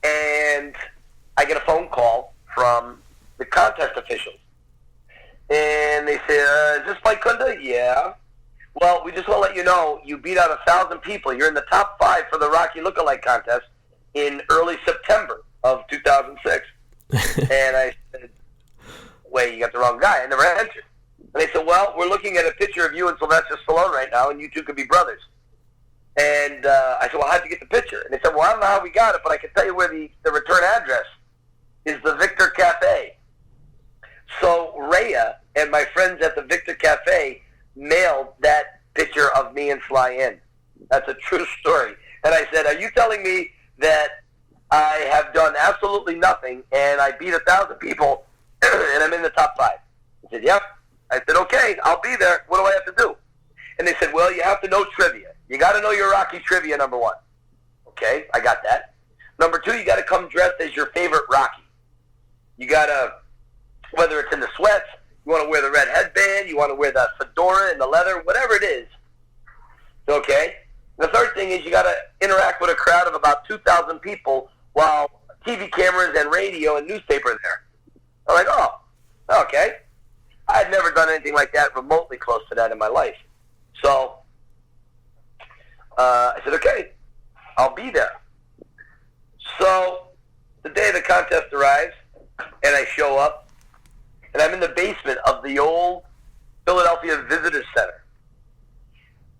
and I get a phone call from the contest officials. And they said, is this Mike Kunda? Yeah. Well, we just want to let you know, you beat out 1,000 people. You're in the top 5 for the Rocky Lookalike Contest in early September of 2006. And I said, wait, you got the wrong guy. I never entered. And they said, well, we're looking at a picture of you and Sylvester Stallone right now, and you two could be brothers. And I said, well, how'd you get the picture? And they said, well, I don't know how we got it, but I can tell you where the return address is, the Victor Cafe. So Rhea and my friends at the Victor Cafe mailed that picture of me and Sly in. That's a true story. And I said, are you telling me that I have done absolutely nothing and I beat 1,000 people and I'm in the top 5? I said, yep. I said, okay, I'll be there. What do I have to do? And they said, well, you have to know trivia. You got to know your Rocky trivia, number 1. Okay, I got that. Number 2, you got to come dressed as your favorite Rocky. You got to, whether it's in the sweats, you want to wear the red headband, you want to wear the fedora and the leather, whatever it is. Okay? The third thing is you got to interact with a crowd of about 2,000 people while TV cameras and radio and newspaper are there. I'm like, oh, okay. I had never done anything like that remotely close to that in my life. So I said, okay, I'll be there. So the day the contest arrives, and I show up, and I'm in the basement of the old Philadelphia Visitor Center.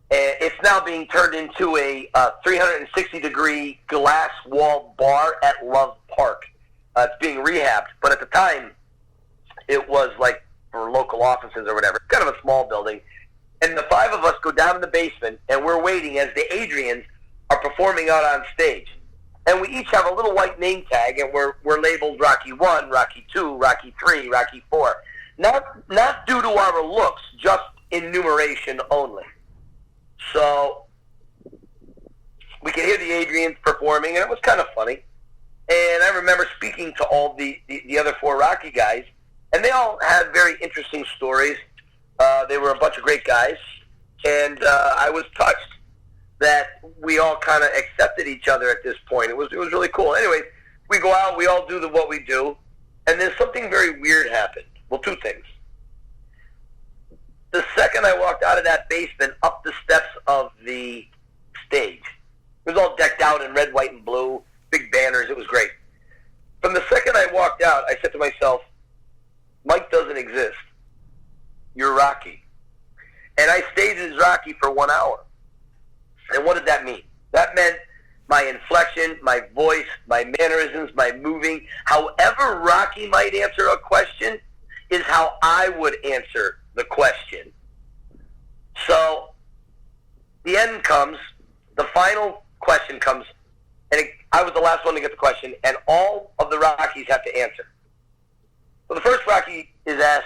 And it's now being turned into a 360-degree glass-walled bar at Love Park. It's being rehabbed, but at the time, it was like for local offices or whatever. It's kind of a small building. And the 5 of us go down in the basement, and we're waiting as the Adrians are performing out on stage. And we each have a little white name tag, and we're labeled Rocky 1, Rocky 2, Rocky 3, Rocky 4. Not due to our looks, just in numeration only. So we could hear the Adrians performing, and it was kind of funny. And I remember speaking to all the other 4 Rocky guys, and they all had very interesting stories. They were a bunch of great guys, and I was touched that we all kind of accepted each other at this point. It was really cool. Anyway, we go out, we all do what we do, and then something very weird happened. Well, 2 things. The second I walked out of that basement up the steps of the stage, it was all decked out in red, white, and blue, big banners. It was great. From the second I walked out, I said to myself, Mike doesn't exist. You're Rocky. And I stayed as Rocky for 1 hour. And what did that mean? That meant my inflection, my voice, my mannerisms, my moving. However Rocky might answer a question is how I would answer the question. So the end comes, the final question comes, and I was the last one to get the question, and all of the Rockies have to answer. So the first Rocky is asked,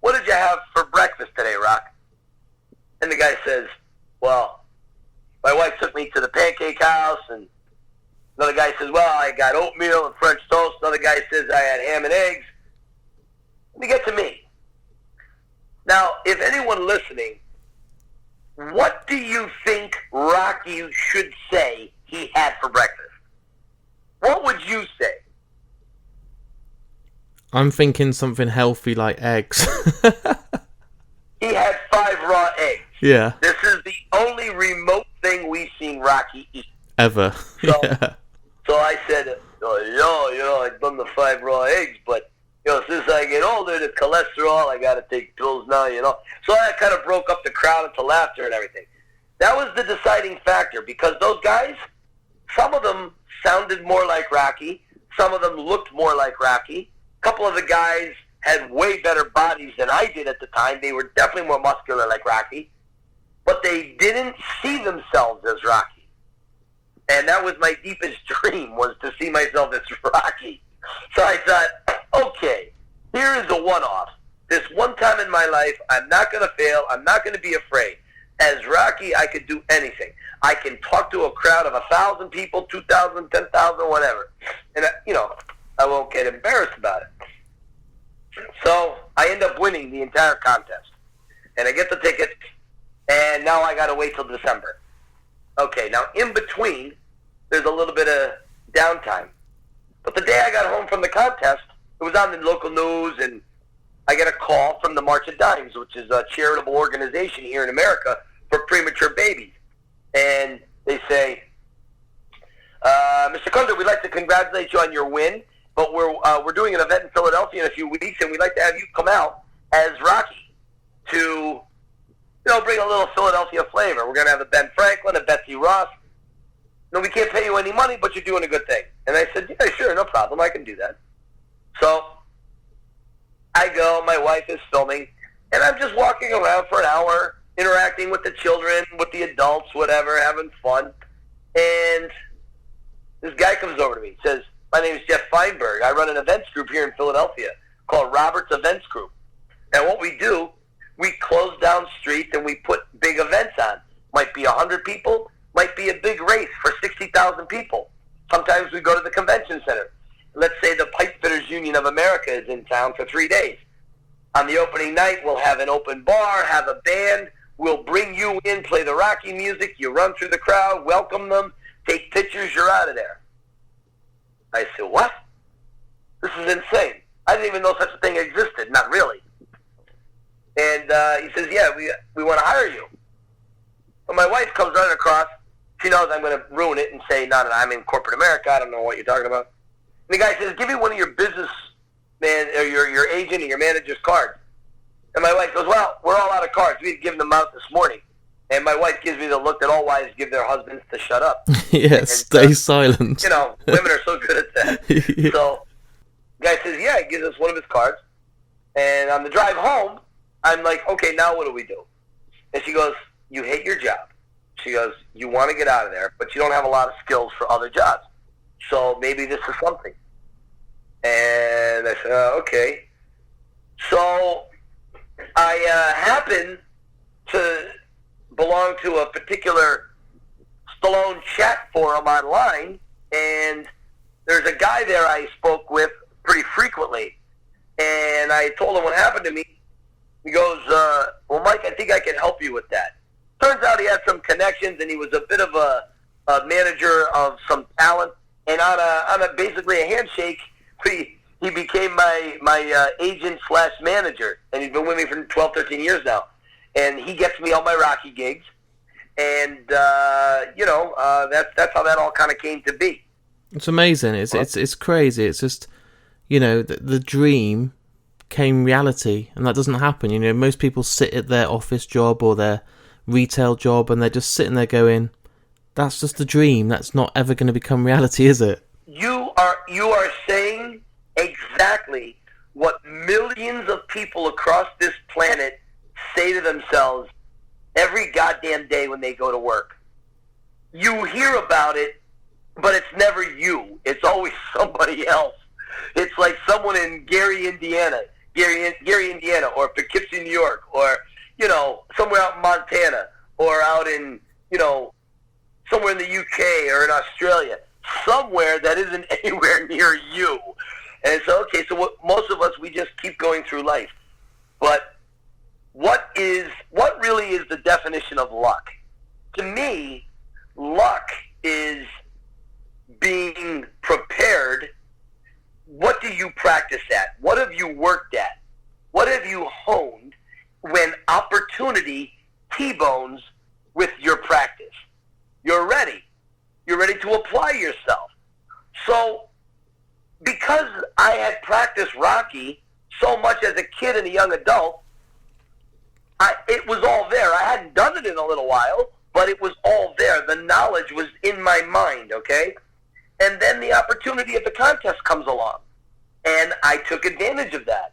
what did you have for breakfast today, Rock? And the guy says, well, my wife took me to the pancake house, and another guy says, well, I got oatmeal and French toast. Another guy says I had ham and eggs. We get to me. Now, if anyone listening, what do you think Rocky should say he had for breakfast? What would you say? I'm thinking something healthy like eggs. He had 5 raw eggs. Yeah. This is the only remote thing we've seen Rocky eat. Ever. So, Yeah. so I said, I've done the 5 raw eggs, but, since I get older, the cholesterol, I got to take pills now, So that kind of broke up the crowd into laughter and everything. That was the deciding factor, because those guys, some of them sounded more like Rocky. Some of them looked more like Rocky. A couple of the guys had way better bodies than I did at the time. They were definitely more muscular like Rocky. But they didn't see themselves as Rocky. And that was my deepest dream, was to see myself as Rocky. So I thought, okay, here is a one-off. This one time in my life, I'm not going to fail. I'm not going to be afraid. As Rocky, I could do anything. I can talk to a crowd of 1,000 people, 2,000, 10,000, whatever. And, I won't get embarrassed about it. So I end up winning the entire contest. And I get the tickets, and now I got to wait till December. Okay, now in between, there's a little bit of downtime. But the day I got home from the contest, it was on the local news, and I get a call from the March of Dimes, which is a charitable organization here in America for premature babies. And they say, Mr. Kunda, we'd like to congratulate you on your win, but we're doing an event in Philadelphia in a few weeks, and we'd like to have you come out as Rocky to, bring a little Philadelphia flavor. We're going to have a Ben Franklin, a Betsy Ross. No, we can't pay you any money, but you're doing a good thing. And I said, yeah, sure, no problem. I can do that. So I go, my wife is filming, and I'm just walking around for an hour, interacting with the children, with the adults, whatever, having fun. And this guy comes over to me, says, my name is Jeff Feinberg. I run an events group here in Philadelphia called Robert's Events Group. And what we do, we close down streets and we put big events on. Might be 100 people, might be a big race for 60,000 people. Sometimes we go to the convention center. Let's say the Pipe Fitters Union of America is in town for 3 days. On the opening night, we'll have an open bar, have a band. We'll bring you in, play the Rocky music. You run through the crowd, welcome them, take pictures, you're out of there. I said, what? This is insane. I didn't even know such a thing existed. Not really. And he says, yeah, we want to hire you. But my wife comes running across. She knows I'm going to ruin it and say, no, I'm in corporate America. I don't know what you're talking about. And the guy says, give me one of your business man or your agent or your manager's cards. And my wife goes, well, we're all out of cards. We've given them out this morning. And my wife gives me the look that all wives give their husbands to shut up. Yeah, stay silent. Women are so good at that. Yeah. So the guy says, yeah, he gives us one of his cards. And on the drive home, I'm like, okay, now what do we do? And she goes, you hate your job. She goes, you want to get out of there, but you don't have a lot of skills for other jobs. So maybe this is something. And I said, okay. So I happen to belong to a particular Stallone chat forum online, and there's a guy there I spoke with pretty frequently. And I told him what happened to me. He goes, well, Mike, I think I can help you with that. Turns out he had some connections, and he was a bit of a manager of some talent. And on a basically a handshake, he became my agent / manager. And he's been with me for 12, 13 years now. And he gets me all my Rocky gigs. And, that's how that all kind of came to be. It's amazing. It's crazy. It's just, the dream came reality, and that doesn't happen. Most people sit at their office job or their retail job, and they're just sitting there going, that's just a dream. That's not ever going to become reality, is it? You are saying exactly what millions of people across this planet say to themselves every goddamn day when they go to work. You hear about it, but it's never you. It's always somebody else. It's like someone in Gary, Indiana, or Poughkeepsie, New York, or, somewhere out in Montana, or out in, somewhere in the UK or in Australia, somewhere that isn't anywhere near you. And so, okay, so most of us, we just keep going through life. But what really is the definition of luck? To me, luck is being prepared. What do you practice at? What have you worked at? What have you honed when opportunity T-bones with your practice? You're ready. You're ready to apply yourself. So, because I had practiced Rocky so much as a kid and a young adult, it was all there. I hadn't done it in a little while, but it was all there. The knowledge was in my mind, okay? And then the opportunity at the contest comes along, and I took advantage of that.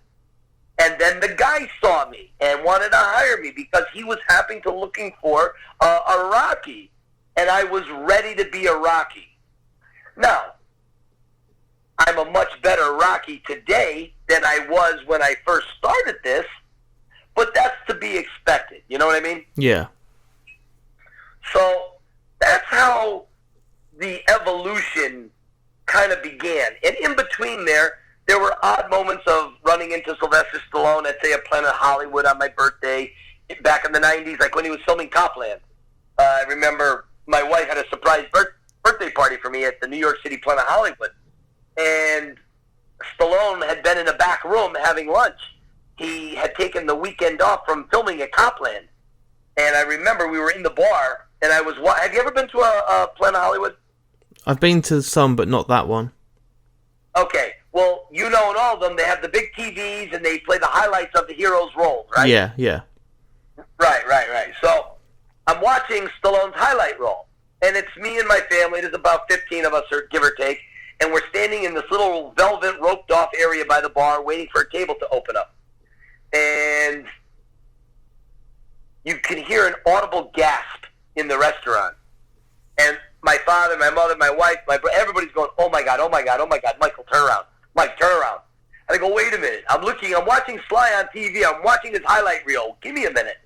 And then the guy saw me and wanted to hire me because he was looking for a Rocky, and I was ready to be a Rocky. Now, I'm a much better Rocky today than I was when I first started this, but that's to be expected. You know what I mean? Yeah. So that's how the evolution kind of began. And in between there were odd moments of running into Sylvester Stallone at, say, a Planet Hollywood on my birthday back in the 90s, like when he was filming Copland. I remember my wife had a surprise birthday party for me at the New York City Planet Hollywood. And Stallone had been in a back room having lunch. He had taken the weekend off from filming at Copland. And I remember we were in the bar, and I was... Have you ever been to a Planet Hollywood? I've been to some, but not that one. Okay. Well, you know in all of them, they have the big TVs, and they play the highlights of the heroes' roles, right? Yeah, yeah. Right. So I'm watching Stallone's highlight role, and it's me and my family. There's about 15 of us, or give or take, and we're standing in this little velvet roped-off area by the bar waiting for a table to open up. And you can hear an audible gasp in the restaurant. And my father, my mother, my wife, my brother, everybody's going, oh my God, Michael, turn around. Mike, turn around. And I go, wait a minute. I'm watching Sly on TV. I'm watching his highlight reel. Give me a minute.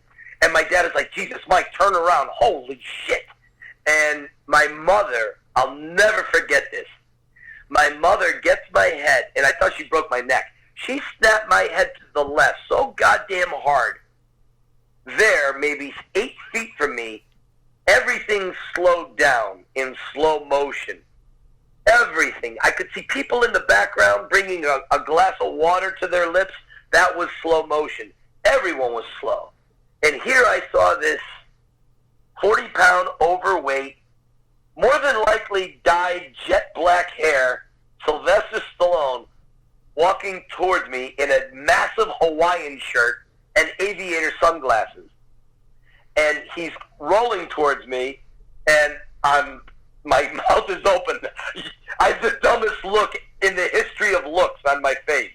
And my dad is like, Jesus, Mike, turn around. Holy shit. And my mother, I'll never forget this. My mother gets my head, and I thought she broke my neck. She snapped my head to the left so goddamn hard. There, maybe 8 feet from me, everything slowed down in slow motion. Everything. I could see people in the background bringing a glass of water to their lips. That was slow motion. Everyone was slow. And here I saw this 40-pound overweight, more than likely dyed jet black hair, Sylvester Stallone, walking towards me in a massive Hawaiian shirt and aviator sunglasses. And he's rolling towards me, and my mouth is open. I have the dumbest look in the history of looks on my face.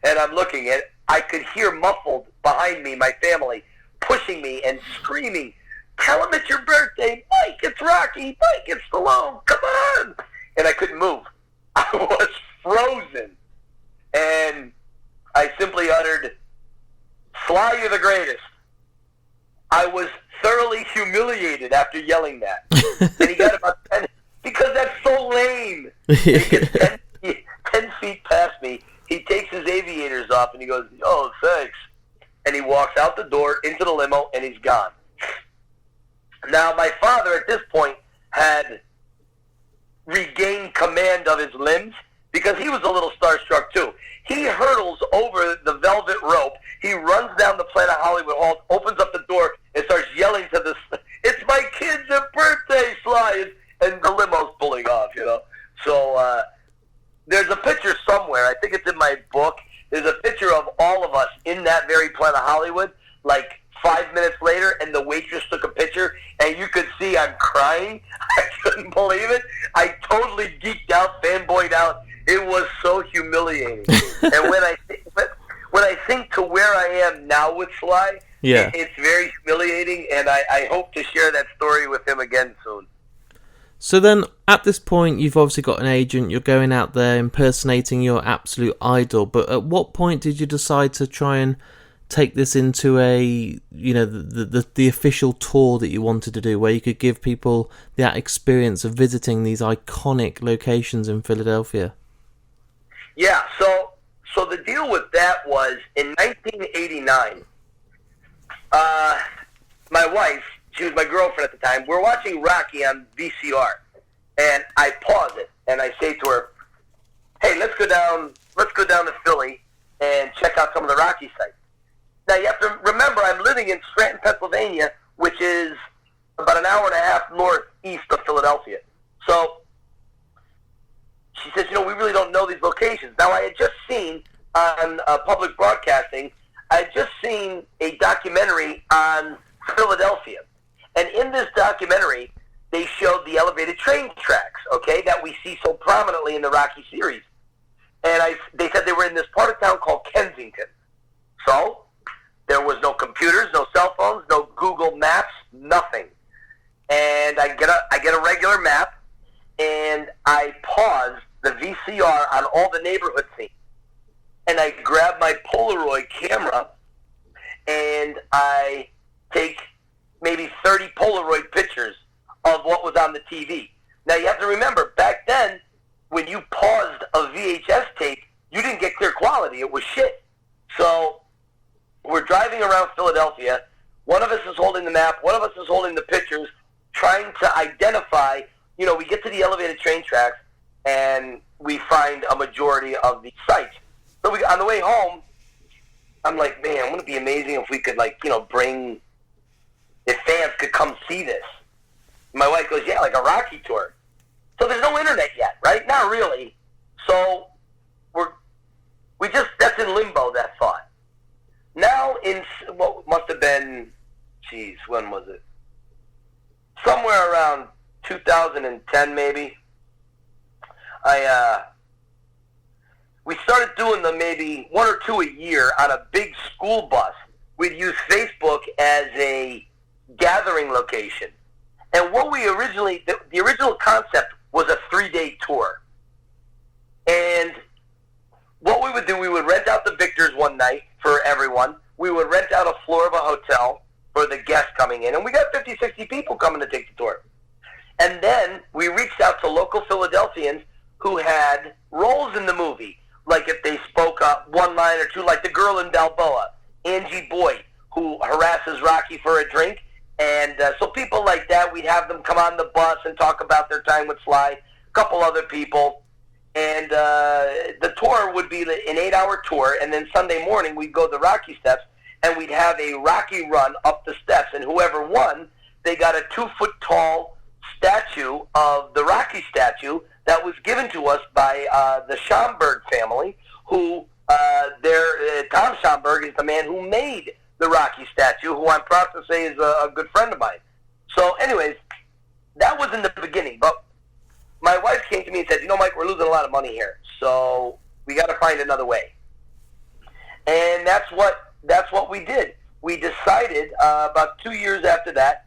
And I'm looking at it. I could hear muffled behind me, my family, pushing me and screaming, tell him it's your birthday. Mike, it's Rocky. Mike, it's Stallone. Come on. And I couldn't move. I was frozen. And I simply uttered, Sly, you're the greatest. I was thoroughly humiliated after yelling that. And he got about 10, because that's so lame. And he gets 10 feet past me. He takes his aviators off and he goes, oh, thanks. And he walks out the door into the limo and he's gone. Now, my father at this point had regained command of his limbs because he was a little starstruck too. He hurdles over the velvet rope. He runs down the Planet Hollywood hall, opens up the door, and starts yelling to this, it's my kid's birthday, Sly, and the limo's pulling off, you know. So there's a picture somewhere, I think it's in my book, there's a picture of all of us in that very Planet Hollywood, like 5 minutes later, and the waitress took a picture, and you could see I'm crying. I couldn't believe it. I totally geeked out, fanboyed out. It was so humiliating. And when I think to where I am now with Sly, yeah, it's very humiliating, and I hope to share that story with him again soon. So then, at this point, you've obviously got an agent, you're going out there impersonating your absolute idol, but at what point did you decide to try and take this into a, you know, the official tour that you wanted to do, where you could give people that experience of visiting these iconic locations in Philadelphia? Yeah, so the deal with that was, in 1989, my wife, she was my girlfriend at the time, we're watching Rocky on VCR, and I pause it, and I say to her, hey, let's go down to Philly and check out some of the Rocky sites. Now, you have to remember, I'm living in Scranton, Pennsylvania, which is about an hour and a half northeast of Philadelphia. So she says, you know, we really don't know these locations. Now, I had just seen on public broadcasting, I had just seen a documentary on Philadelphia. And in this documentary, they showed the elevated train tracks, okay, that we see so prominently in the Rocky series. And they said they were in this part of town called Kensington. So there was no computers, no cell phones, no Google Maps, nothing. And I get a regular map, and I pause the VCR on all the neighborhood scenes. And I grab my Polaroid camera, and I take maybe 30 Polaroid pictures of what was on the TV. Now, you have to remember, back then, when you paused a VHS tape, you didn't get clear quality. It was shit. So we're driving around Philadelphia. One of us is holding the map. One of us is holding the pictures, trying to identify. You know, we get to the elevated train tracks, and we find a majority of the sites. So on the way home, I'm like, man, wouldn't it be amazing if we could, like, bring, if fans could come see this? My wife goes, yeah, like a Rocky tour. So there's no internet yet, right? Not really. So that's in limbo, that thought. Now in what must have been, when was it? Somewhere around 2010 maybe. We started doing them maybe 1 or 2 a year on a big school bus. We'd use Facebook as a gathering location. And what we the original concept was a 3-day tour. And what we would do, we would rent out the Victors one night for everyone. We would rent out a floor of a hotel for the guests coming in. And we got 50, 60 people coming to take the tour. And then we reached out to local Philadelphians who had roles in the movie. Like if they spoke one line or two, like the girl in Balboa, Angie Boyd, who harasses Rocky for a drink. And so people like that, we'd have them come on the bus and talk about their time with Sly, a couple other people. And the tour would be an 8-hour tour, and then Sunday morning we'd go the Rocky steps, and we'd have a Rocky run up the steps. And whoever won, they got a 2-foot-tall statue of the Rocky statue that was given to us by the Schomburg family, who Tom Schomburg is the man who made the Rocky statue, who I'm proud to say is a good friend of mine. So anyways, that was in the beginning. But my wife came to me and said, Mike, we're losing a lot of money here, so we got to find another way. And that's what we did. We decided about 2 years after that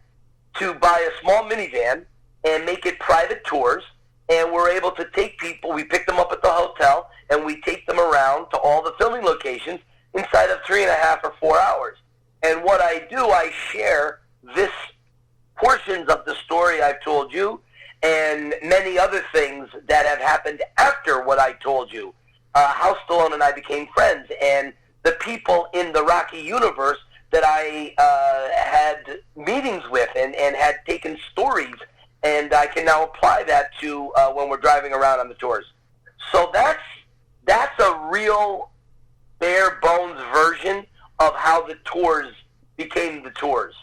to buy a small minivan and make it private tours. And we're able to take people, we pick them up at the hotel, and we take them around to all the filming locations inside of 3.5 or 4 hours. And what I do, I share this portions of the story I've told you and many other things that have happened after what I told you. How Stallone and I became friends, and the people in the Rocky universe that I had meetings with and had taken stories, and I can now apply that to when we're driving around on the tours. So that's a real bare bones version of how the tours became the tours.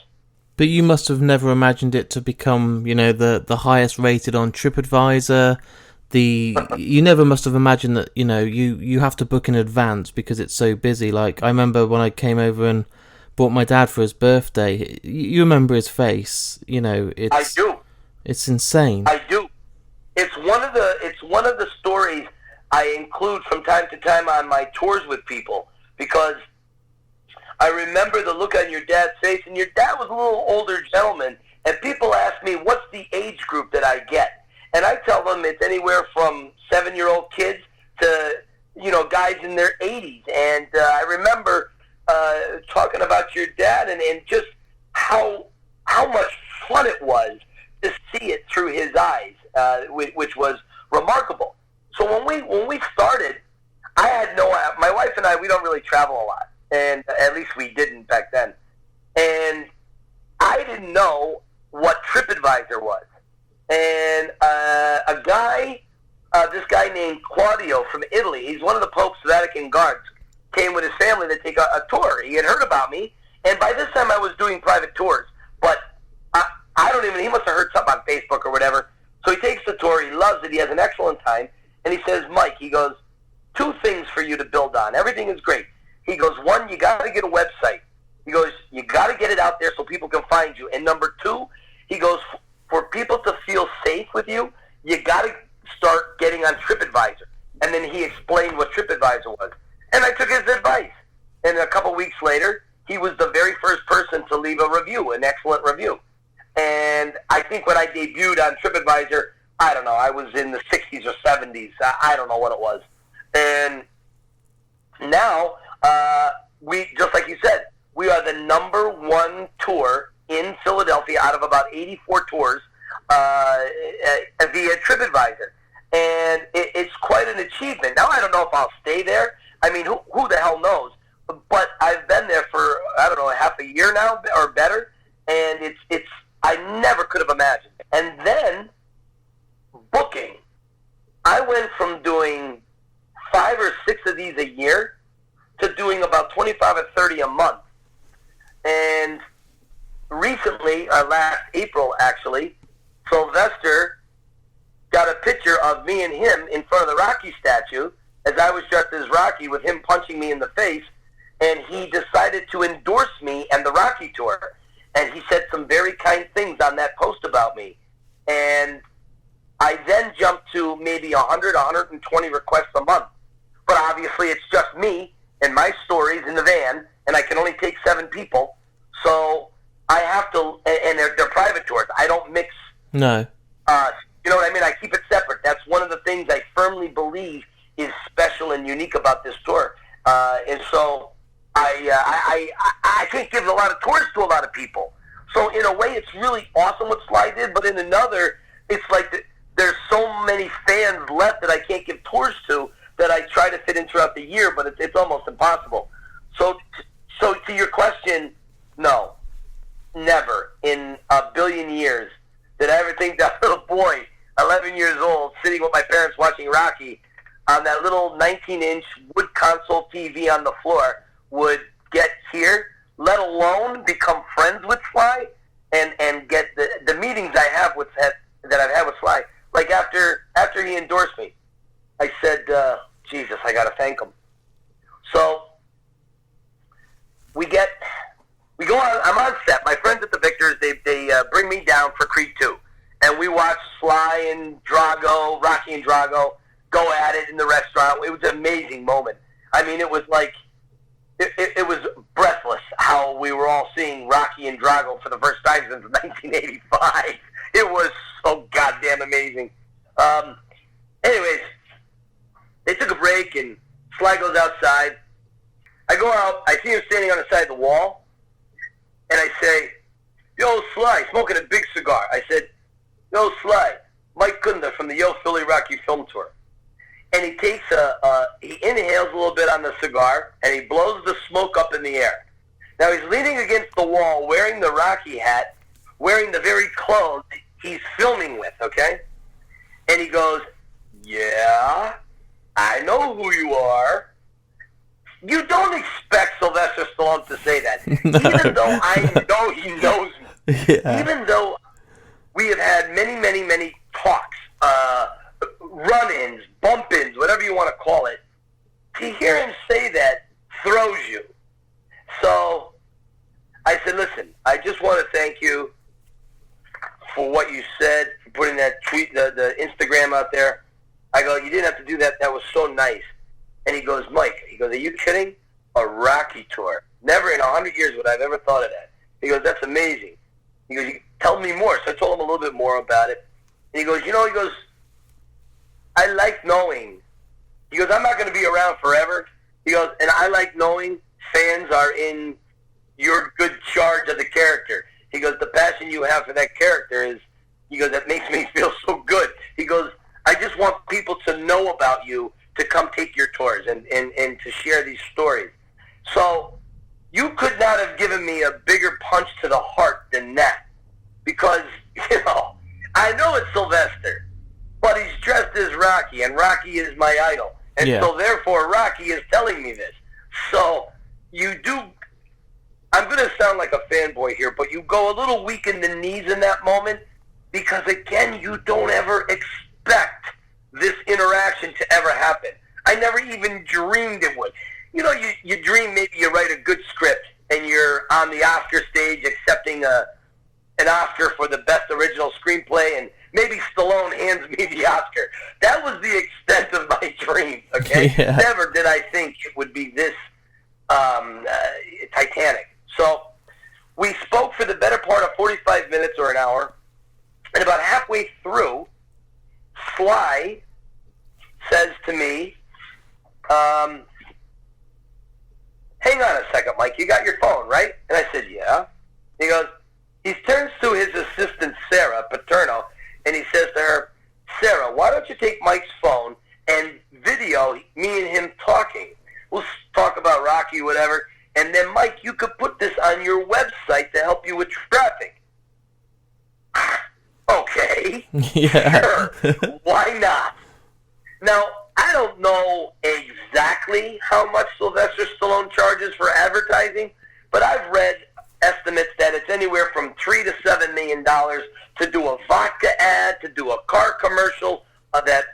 But you must have never imagined it to become, the highest rated on TripAdvisor. You never must have imagined that, you have to book in advance because it's so busy. Like, I remember when I came over and bought my dad for his birthday. You remember his face, I do. It's insane. I do. It's one of the stories I include from time to time on my tours with people, because I remember the look on your dad's face, and your dad was a little older gentleman, and people ask me, what's the age group that I get? And I tell them it's anywhere from 7-year-old kids to, guys in their 80s. And I remember talking about your dad and just how much fun it was to see it through his eyes, which was remarkable. So when we started, I had my wife and I, we don't really travel a lot. And at least we didn't back then. And I didn't know what TripAdvisor was. And this guy named Claudio from Italy, he's one of the Pope's Vatican guards, came with his family to take a tour. He had heard about me, and by this time I was doing private tours. But he must have heard something on Facebook or whatever. So he takes the tour, he loves it, he has an excellent time, and he says, Mike, he goes, 2 things for you to build on. Everything is great. He goes, 1, you got to get a website. He goes, you got to get it out there so people can find you. And number 2, he goes, for people to feel safe with you, you got to start getting on TripAdvisor. And then he explained what TripAdvisor was. And I took his advice. And a couple weeks later, he was the very first person to leave a review, an excellent review. And I think when I debuted on TripAdvisor, I don't know, I was in the 60s or 70s. I don't know what it was. And now, we, just like you said, we are the #1 tour in Philadelphia out of about 84 tours via TripAdvisor. And it's quite an achievement. Now, I don't know if I'll stay there. I mean, who the hell knows? But I've been there for, I don't know, half a year now or better. And I never could have imagined. And then booking. I went from doing 5 or 6 of these a year to doing about 25 or 30 a month. And recently, last April actually, Sylvester got a picture of me and him in front of the Rocky statue as I was dressed as Rocky with him punching me in the face, and he decided to endorse me and the Rocky tour. And he said some very kind things on that post about me. And I then jumped to maybe 100, 120 requests a month. But obviously it's just me and my stories in the van, and I can only take 7 people. So I have to, and they're private tours. I don't mix. No. You know what I mean? I keep it separate. That's one of the things I firmly believe is special and unique about this tour. And so I can't give a lot of tours to a lot of people. So in a way, it's really awesome what Sly did, but in another, it's like there's so many fans left that I can't give tours to that I try to fit in throughout the year, but it's almost impossible. So to your question, no, never in a billion years did I ever think that little boy, 11 years old, sitting with my parents watching Rocky on that little 19-inch wood console TV on the floor would get here, let alone become friends with Sly and get the meetings I have that I've had with Sly. Like after he endorsed me, I said, Jesus, I got to thank him. So we go on. I'm on set. My friends at the Victors, they bring me down for Creed 2, and we watch Sly and Drago, Rocky and Drago, go at it in the restaurant. It was an amazing moment. I mean, it was like it was breathless how we were all seeing Rocky and Drago for the first time since 1985. It was so goddamn amazing. Anyways, they took a break, and Sly goes outside. I go out. I see him standing on the side of the wall, and I say, "Yo, Sly," smoking a big cigar. I said, "Yo, Sly, Mike Kunda from the Yo Philly Rocky Film Tour." And he takes he inhales a little bit on the cigar, and he blows the smoke up in the air. Now he's leaning against the wall, wearing the Rocky hat, wearing the very clothes he's filming with, okay? And he goes, "Yeah, I know who you are." You don't expect Sylvester Stallone to say that. No. Even though I know he knows me. Yeah. Even though we have had many, many, many talks, run-ins, bump-ins, whatever you want to call it, to hear him say that throws you. So I said, "Listen, I just want to thank you for what you said, for putting that tweet, the Instagram out there." I go, "You didn't have to do that. That was so nice." And he goes, "Mike," he goes, "are you kidding? A Rocky tour. Never in 100 years would I have ever thought of that." He goes, "That's amazing." He goes, "Tell me more." So I told him a little bit more about it. And he goes, he goes, "I like knowing." He goes, "I'm not going to be around forever." He goes, "And I like knowing fans are in your good charge of the character." He goes, "The passion you have for that character is," he goes, "that makes me feel so good." He goes, "I just want people to know about you, to come take your tours and to share these stories." So you could not have given me a bigger punch to the heart than that. Because, I know it's Sylvester, but he's dressed as Rocky, and Rocky is my idol. And so therefore Rocky is telling me this. So you do, I'm going to sound like a fanboy here, but you go a little weak in the knees in that moment because, again, you don't ever expect this interaction to ever happen. I never even dreamed it would. You dream maybe you write a good script and you're on the Oscar stage accepting an Oscar for the best original screenplay, and maybe Stallone hands me the Oscar. That was the extent of my dreams, okay? Yeah. Never did I think it would be this titanic. So we spoke for the better part of 45 minutes or an hour, and about halfway through, Sly says to me, "Hang on a second, Mike, you got your phone, right?" And I said, "Yeah." He goes, he turns to his assistant, Sarah Paterno, and he says to her, "Sarah, why don't you take Mike's phone and video me and him talking? We'll talk about Rocky, whatever, and then, Mike, you could put this on your website to help you with traffic." Okay. Yeah. Sure. Why not? Now, I don't know exactly how much Sylvester Stallone charges for advertising, but I've read estimates that it's anywhere from $3 to $7 million to do a vodka ad, to do a car commercial, that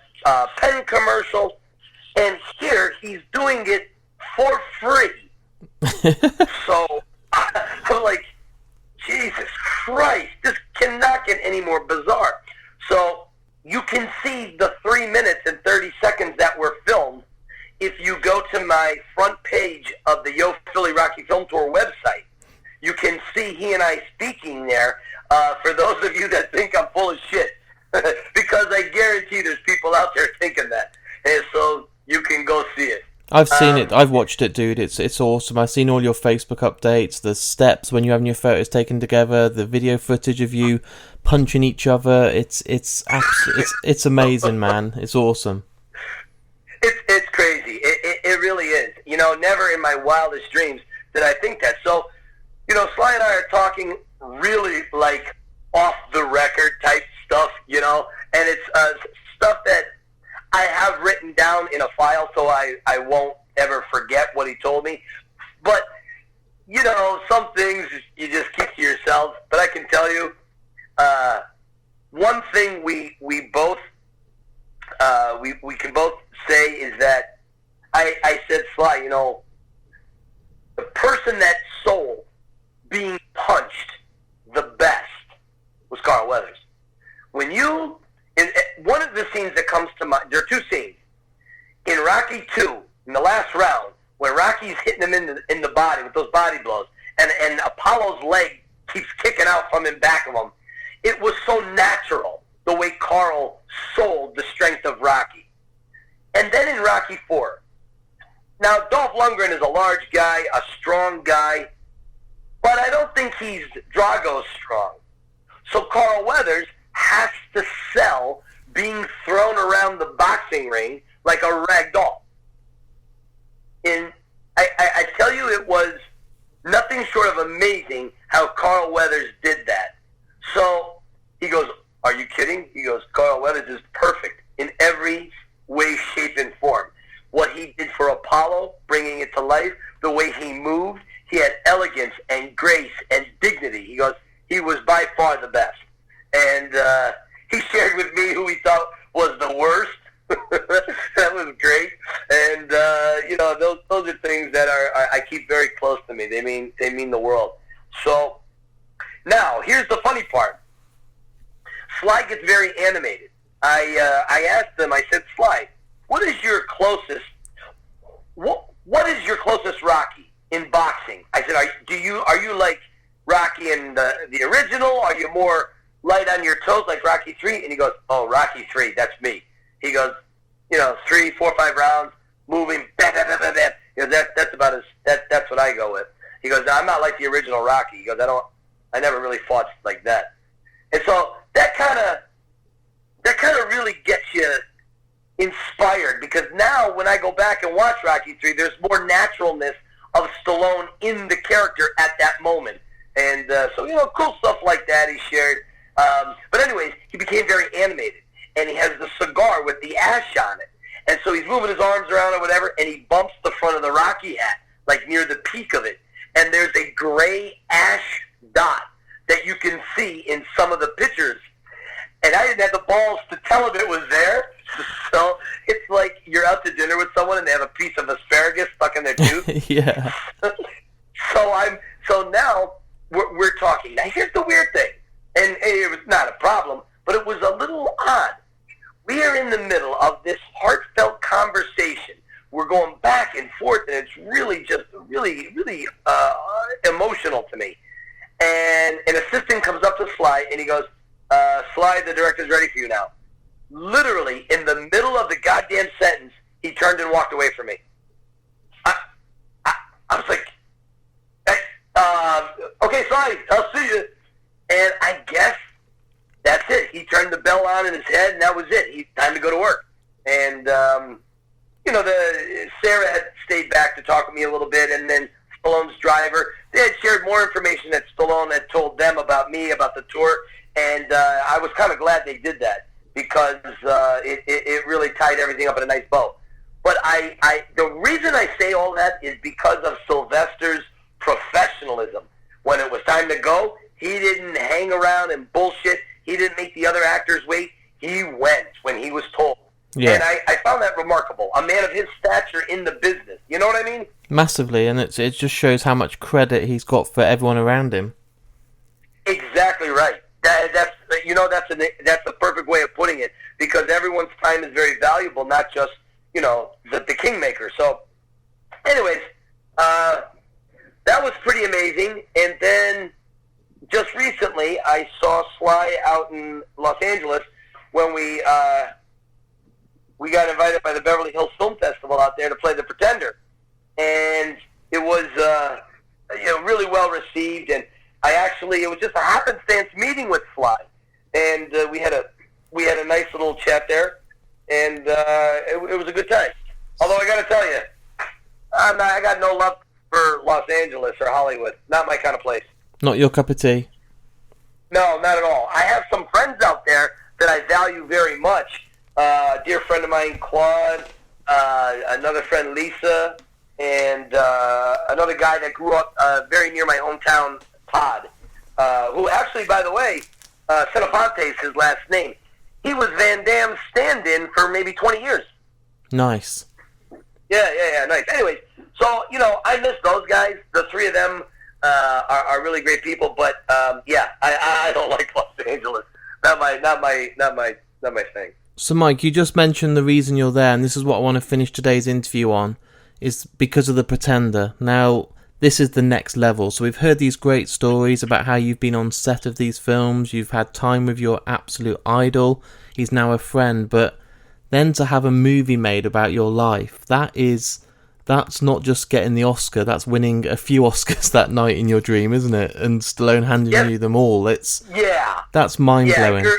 pen commercial, and here he's doing it for free. So I'm like, Jesus Christ, this cannot get any more bizarre. So you can see the 3 minutes and 30 seconds that were filmed if you go to my front page of the Yo Philly Rocky Film Tour website. You can see he and I speaking there, for those of you that think I'm full of shit, because I guarantee there's people out there thinking that. And so you can go see it. I've seen it. I've watched it, dude. It's awesome. I've seen all your Facebook updates, the steps when you're having your photos taken together, the video footage of you punching each other. It's amazing, man. It's awesome. It's crazy. It really is. You know, never in my wildest dreams did I think that. So, you know, Sly and I are talking really like off the record type stuff, you know, and it's stuff that I have written down in a file so I won't ever forget what he told me. But, you know, some things you just keep to yourself. But I can tell you, one thing we both we can both say is that I said, Sly, you know, the person that sold being punched the best was Carl Weathers. When you... one of the scenes that comes to mind, there are two scenes. In Rocky 2, in the last round, where Rocky's hitting him in the body with those body blows, and Apollo's leg keeps kicking out from in back of him, it was so natural the way Carl sold the strength of Rocky. And then in Rocky 4, now Dolph Lundgren is a large guy, a strong guy, but I don't think he's Drago's strong. So Carl Weathers has to sell being thrown around the boxing ring like a rag doll. And I tell you, it was nothing short of amazing how Carl Weathers did that. So he goes, are you kidding? He goes, Carl Weathers is perfect in every way, shape, and form. What he did for Apollo, bringing it to life, the way he moved, he had elegance and grace and dignity. He goes, he was by far the best. And he shared with me who he thought was the worst. That was great. And you know, those are things that I keep very close to me. They mean the world. So now here's the funny part. Sly gets very animated. I asked him. I said, Sly, what is your closest Rocky in boxing? I said, are you like Rocky in the original? Are you more light on your toes like Rocky 3? And he goes, oh, Rocky 3, that's me. He goes, you know, 3, 4, 5 rounds, moving, bam, bam, bam, bam, bam. You know, that's about that's what I go with. He goes, no, I'm not like the original Rocky. He goes, I never really fought like that. And so that kind of really gets you inspired, because now when I go back and watch Rocky 3, there's more naturalness of Stallone in the character at that moment. And so, you know, cool stuff like that he shared. But anyways, he became very animated, and he has the cigar with the ash on it. And so he's moving his arms around or whatever, and he bumps the front of the Rocky hat, like near the peak of it. And there's a gray ash dot that you can see in some of the pictures. And I didn't have the balls to tell him it was there. So it's like you're out to dinner with someone and they have a piece of asparagus stuck in their tooth. Yeah. So now we're talking. Now here's the weird thing. And it was not a problem, but it was a little odd. We are in the middle of this heartfelt conversation. We're going back and forth, and it's really just really emotional to me. And an assistant comes up to Sly, and he goes, Sly, the director's ready for you now. Literally, in the middle of the goddamn sentence, he turned and walked away from me. I was like, hey, okay, Sly, I'll see you. And I guess that's it. He turned the bell on in his head, and that was it. Time to go to work. And, you know, Sarah had stayed back to talk with me a little bit, and then Stallone's driver, they had shared more information that Stallone had told them about me, about the tour, and I was kind of glad they did that, because it really tied everything up in a nice bow. But the reason I say all that is because of Sylvester's professionalism. When it was time to go, he didn't hang around and bullshit. He didn't make the other actors wait. He went when he was told. Yeah. And I found that remarkable. A man of his stature in the business. You know what I mean? Massively, and it just shows how much credit he's got for everyone around him. Exactly right. That's the perfect way of putting it, because everyone's time is very valuable, not just the kingmaker. So, anyways, that was pretty amazing. And then just recently, I saw Sly out in Los Angeles when we got invited by the Beverly Hills Film Festival out there to play The Pretender, and it was really well received. And it was just a happenstance meeting with Sly, and we had a nice little chat there, and it was a good time. Although I got to tell you, I got no love for Los Angeles or Hollywood. Not my kind of place. Not your cup of tea? No, not at all. I have some friends out there that I value very much. A dear friend of mine, Claude, another friend, Lisa, and another guy that grew up very near my hometown, Todd, who actually, by the way, Senaponte is his last name. He was Van Damme's stand-in for maybe 20 years. Nice. Yeah, nice. Anyways, so, I miss those guys. The three of them are really great people, but, I don't like Los Angeles. Not my thing. So, Mike, you just mentioned the reason you're there, and this is what I want to finish today's interview on, is because of The Pretender. Now, this is the next level. So we've heard these great stories about how you've been on set of these films, you've had time with your absolute idol, he's now a friend, but then to have a movie made about your life, that's not just getting the Oscar, that's winning a few Oscars that night in your dream, isn't it? And Stallone handing you them all. That's mind-blowing. Yeah,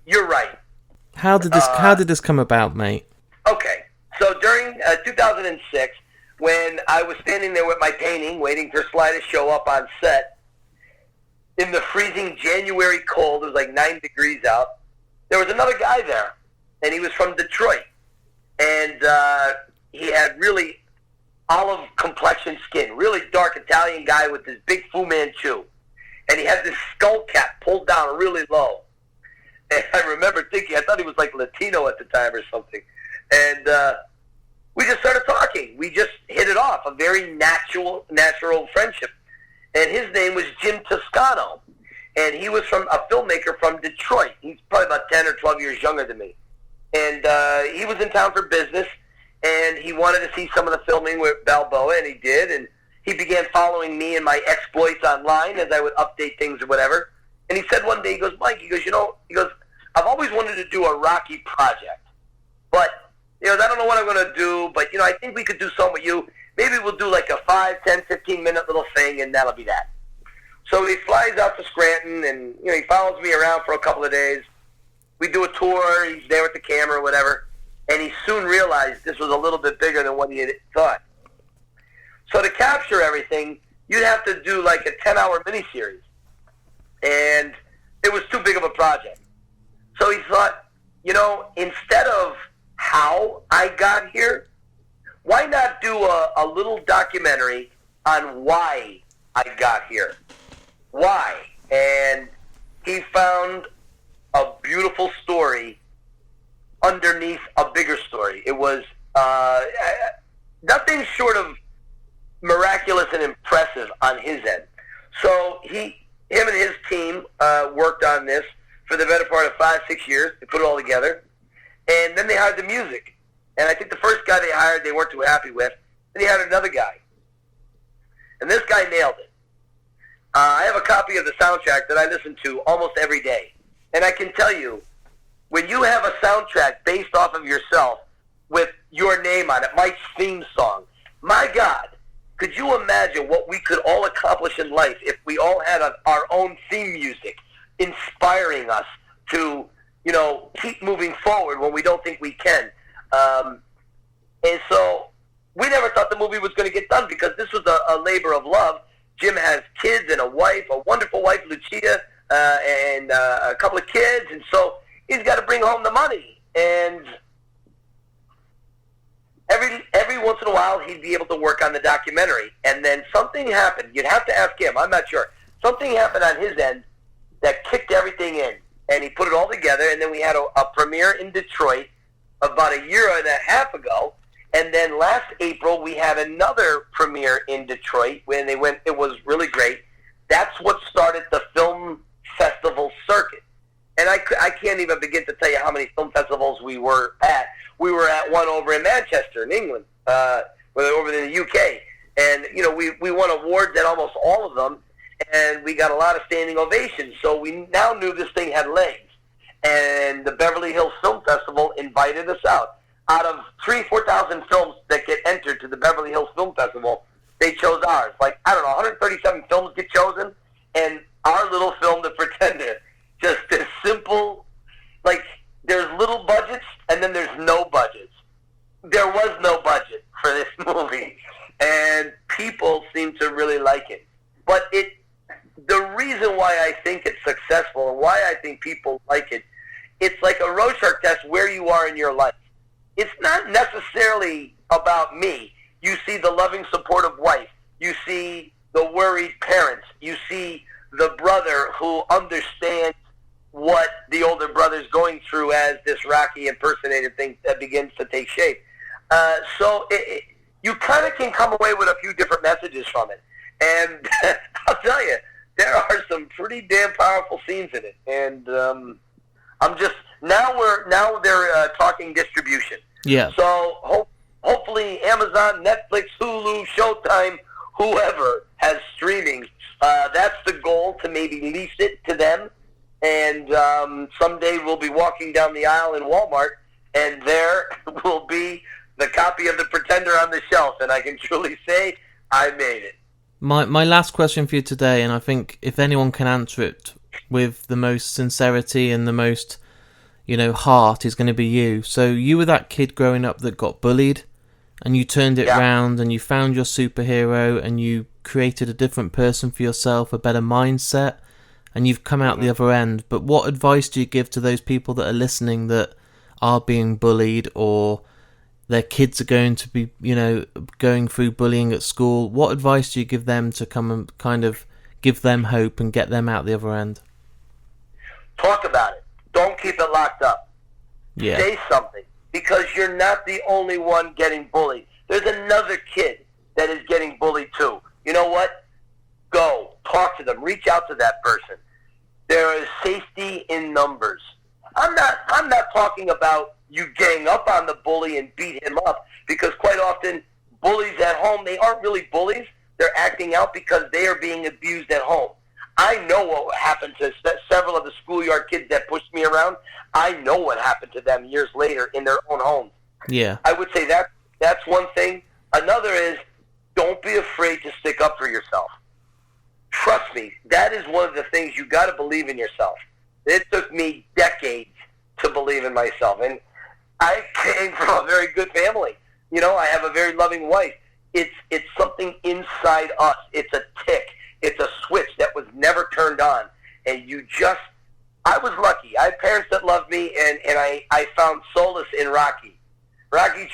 you're right. How did this come about, mate? Okay, so during 2006, when I was standing there with my painting, waiting for Sly to show up on set, in the freezing January cold, it was like 9 degrees out, there was another guy there, and he was from Detroit, and he had really olive complexion skin, really dark Italian guy with this big Fu Manchu, and he had this skull cap pulled down really low. And I remember thinking, I thought he was like Latino at the time or something. And we just started talking. We just hit it off, a very natural friendship. And his name was Jim Toscano. And he was a filmmaker from Detroit. He's probably about 10 or 12 years younger than me. And he was in town for business, and he wanted to see some of the filming with Balboa, and he did. And he began following me and my exploits online as I would update things or whatever. And he said one day, he goes, Mike, I've always wanted to do a Rocky project. But, I don't know what I'm going to do, but, I think we could do something with you. Maybe we'll do like a 5, 10, 15-minute little thing, and that'll be that. So he flies out to Scranton, and, he follows me around for a couple of days. We do a tour. He's there with the camera or whatever. And he soon realized this was a little bit bigger than what he had thought. So to capture everything, you'd have to do like a 10-hour miniseries. And it was too big of a project. So he thought, instead of how I got here, why not do a little documentary on why I got here? Why? And he found a beautiful story underneath a bigger story. It was nothing short of miraculous and impressive on his end. So him and his team worked on this for the better part of 5-6 years. They put it all together. And then they hired the music. And I think the first guy they hired, they weren't too happy with. Then he hired another guy. And this guy nailed it. I have a copy of the soundtrack that I listen to almost every day. And I can tell you, when you have a soundtrack based off of yourself with your name on it, Mike's theme song, my God, could you imagine what we could all accomplish in life if we all had our own theme music inspiring us to, keep moving forward when we don't think we can? And so we never thought the movie was going to get done because this was a labor of love. Jim has kids and a wife, a wonderful wife, Lucia, and a couple of kids. And so he's got to bring home the money. And every once in a while, he'd be able to work on the documentary. And then something happened. You'd have to ask him. I'm not sure. Something happened on his end that kicked everything in. And he put it all together. And then we had a premiere in Detroit about a year and a half ago. And then last April, we had another premiere in Detroit when they went. It was really great. That's what started the film festival circuit. And I can't even begin to tell you how many film festivals we were at. We were at one over in Manchester, in England, over in the UK. And, you know, we won awards at almost all of them, and we got a lot of standing ovations. So we now knew this thing had legs. And the Beverly Hills Film Festival invited us out. Out of 4,000 films that get entered to the Beverly Hills Film Festival, they chose ours. Like, I don't know, 137 films get chosen, and our little film, The Pretender, just this simple, like, there's little budgets, and then there's no budgets. There was no budget for this movie, and people seem to really like it. But the reason why I think it's successful and why I think people like it, it's like a Rorschach test where you are in your life. It's not necessarily about me. You see the loving, supportive wife. You see the worried parents. You see the brother who understands what the older brother's going through as this Rocky impersonator thing that begins to take shape. So you kind of can come away with a few different messages from it. And I'll tell you, there are some pretty damn powerful scenes in it. And I'm just now they're talking distribution. Yeah. So hopefully Amazon, Netflix, Hulu, Showtime, whoever has streaming. That's the goal, to maybe lease it to them. And someday we'll be walking down the aisle in Walmart, and there will be the copy of The Pretender on the shelf. And I can truly say I made it. My last question for you today, and I think if anyone can answer it with the most sincerity and the most, heart, is going to be you. So you were that kid growing up that got bullied, and you turned it round, and you found your superhero, and you created a different person for yourself, a better mindset, and you've come out the other end. But what advice do you give to those people that are listening that are being bullied, or their kids are going to be, going through bullying at school? What advice do you give them to come and kind of give them hope and get them out the other end? Talk about it. Don't keep it locked up. Yeah. Say something, because you're not the only one getting bullied. There's another kid that is getting bullied too. You know what? Go. Talk to them. Reach out to that person. There is safety in numbers. I'm not talking about you gang up on the bully and beat him up, because quite often bullies at home, they aren't really bullies. They're acting out because they are being abused at home. I know what happened to several of the schoolyard kids that pushed me around. I know what happened to them years later in their own homes. Yeah. I would say that's one thing. Another is, don't be afraid to stick up for yourself. Trust me, that is one of the things. You got to believe in yourself. It took me decades to believe in myself, and I came from a very good family. I have a very loving wife. It's something inside us. It's a tick. It's a switch that was never turned on, and I was lucky. I had parents that loved me, and I found solace in Rocky. Rocky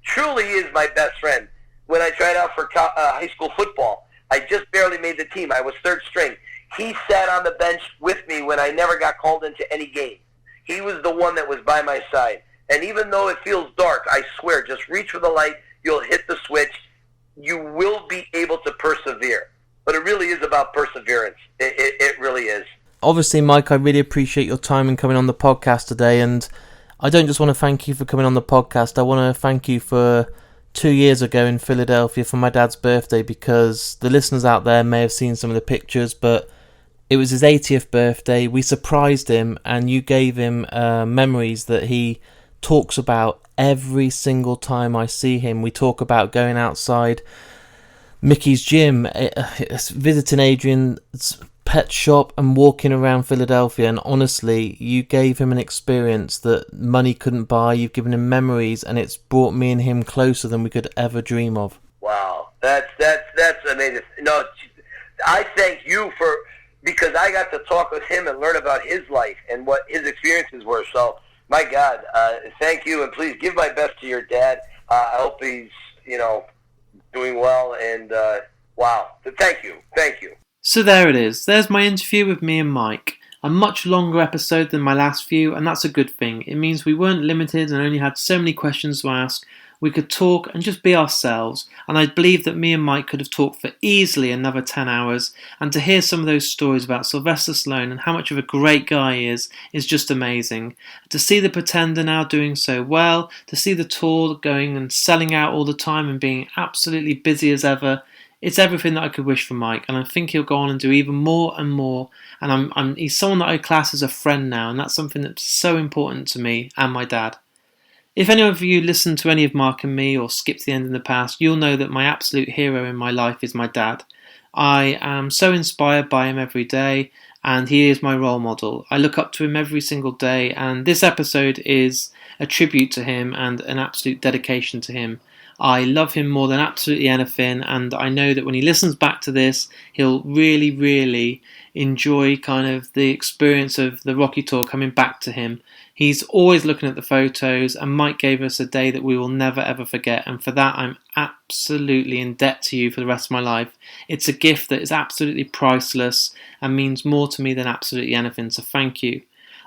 truly is my best friend. When I tried out for high school football, I just barely made the team. I was third string. He sat on the bench with me when I never got called into any game. He was the one that was by my side. And even though it feels dark, I swear, just reach for the light. You'll hit the switch. You will be able to persevere. But it really is about perseverance. It really is. Obviously, Mike, I really appreciate your time and coming on the podcast today. And I don't just want to thank you for coming on the podcast. I want to thank you for 2 years ago in Philadelphia for my dad's birthday, because the listeners out there may have seen some of the pictures, but it was his 80th birthday. We surprised him, and you gave him memories that he talks about every single time I see him. We talk about going outside Mickey's gym, visiting Adrian's pet shop, and walking around Philadelphia. And honestly, you gave him an experience that money couldn't buy. You've given him memories, and it's brought me and him closer than we could ever dream of. Wow, that's amazing. No, I thank you because I got to talk with him and learn about his life and what his experiences were. So, my God, thank you, and please give my best to your dad. I hope he's, doing well, and wow. So thank you. So there it is. There's my interview with me and Mike. A much longer episode than my last few, and that's a good thing. It means we weren't limited and only had so many questions to ask. We could talk and just be ourselves, and I believe that me and Mike could have talked for easily another 10 hours, and to hear some of those stories about Sylvester Stallone and how much of a great guy he is just amazing. To see The Pretender now doing so well, to see the tour going and selling out all the time and being absolutely busy as ever, it's everything that I could wish for Mike, and I think he'll go on and do even more and more, and he's someone that I class as a friend now, and that's something that's so important to me and my dad. If any of you listened to any of Mark and Me or skipped the end in the past, you'll know that my absolute hero in my life is my dad. I am so inspired by him every day, and he is my role model. I look up to him every single day, and this episode is a tribute to him and an absolute dedication to him. I love him more than absolutely anything, and I know that when he listens back to this, he'll really, really enjoy kind of the experience of the Rocky Tour coming back to him. He's always looking at the photos, and Mike gave us a day that we will never ever forget, and for that I'm absolutely in debt to you for the rest of my life. It's a gift that is absolutely priceless and means more to me than absolutely anything, so thank you.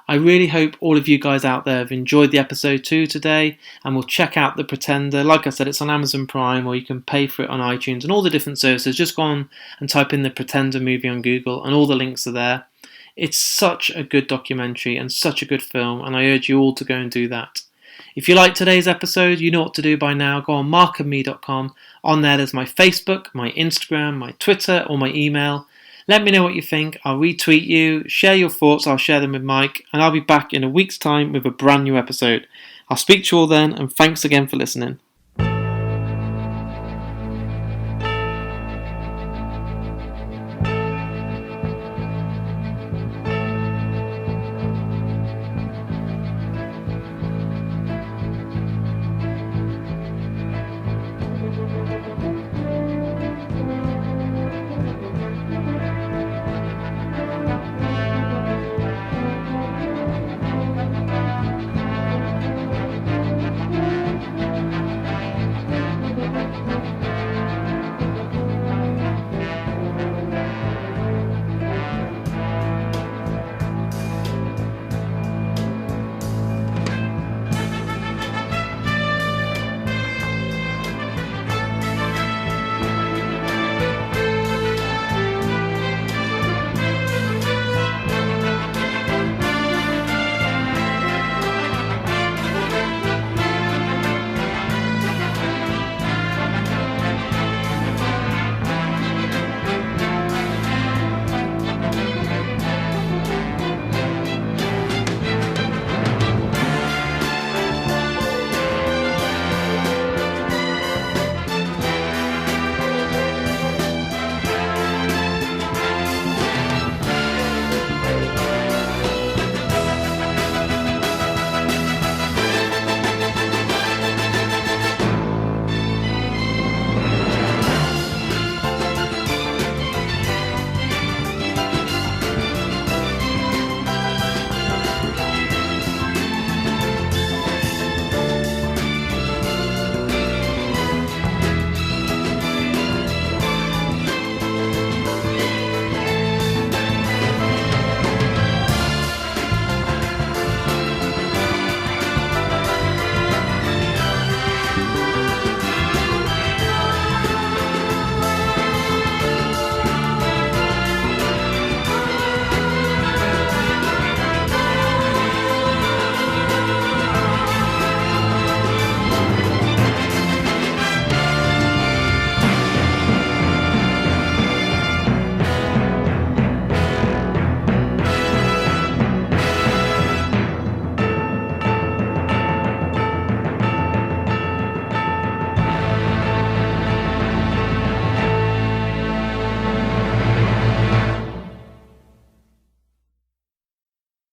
I really hope all of you guys out there have enjoyed the episode too today, and will check out The Pretender. Like I said, it's on Amazon Prime, or you can pay for it on iTunes and all the different services. Just go on and type in The Pretender movie on Google, and all the links are there. It's such a good documentary and such a good film, and I urge you all to go and do that. If you like today's episode, you know what to do by now. Go on markandme.com. On there's my Facebook, my Instagram, my Twitter, or my email. Let me know what you think. I'll retweet you. Share your thoughts. I'll share them with Mike. And I'll be back in a week's time with a brand new episode. I'll speak to you all then, and thanks again for listening.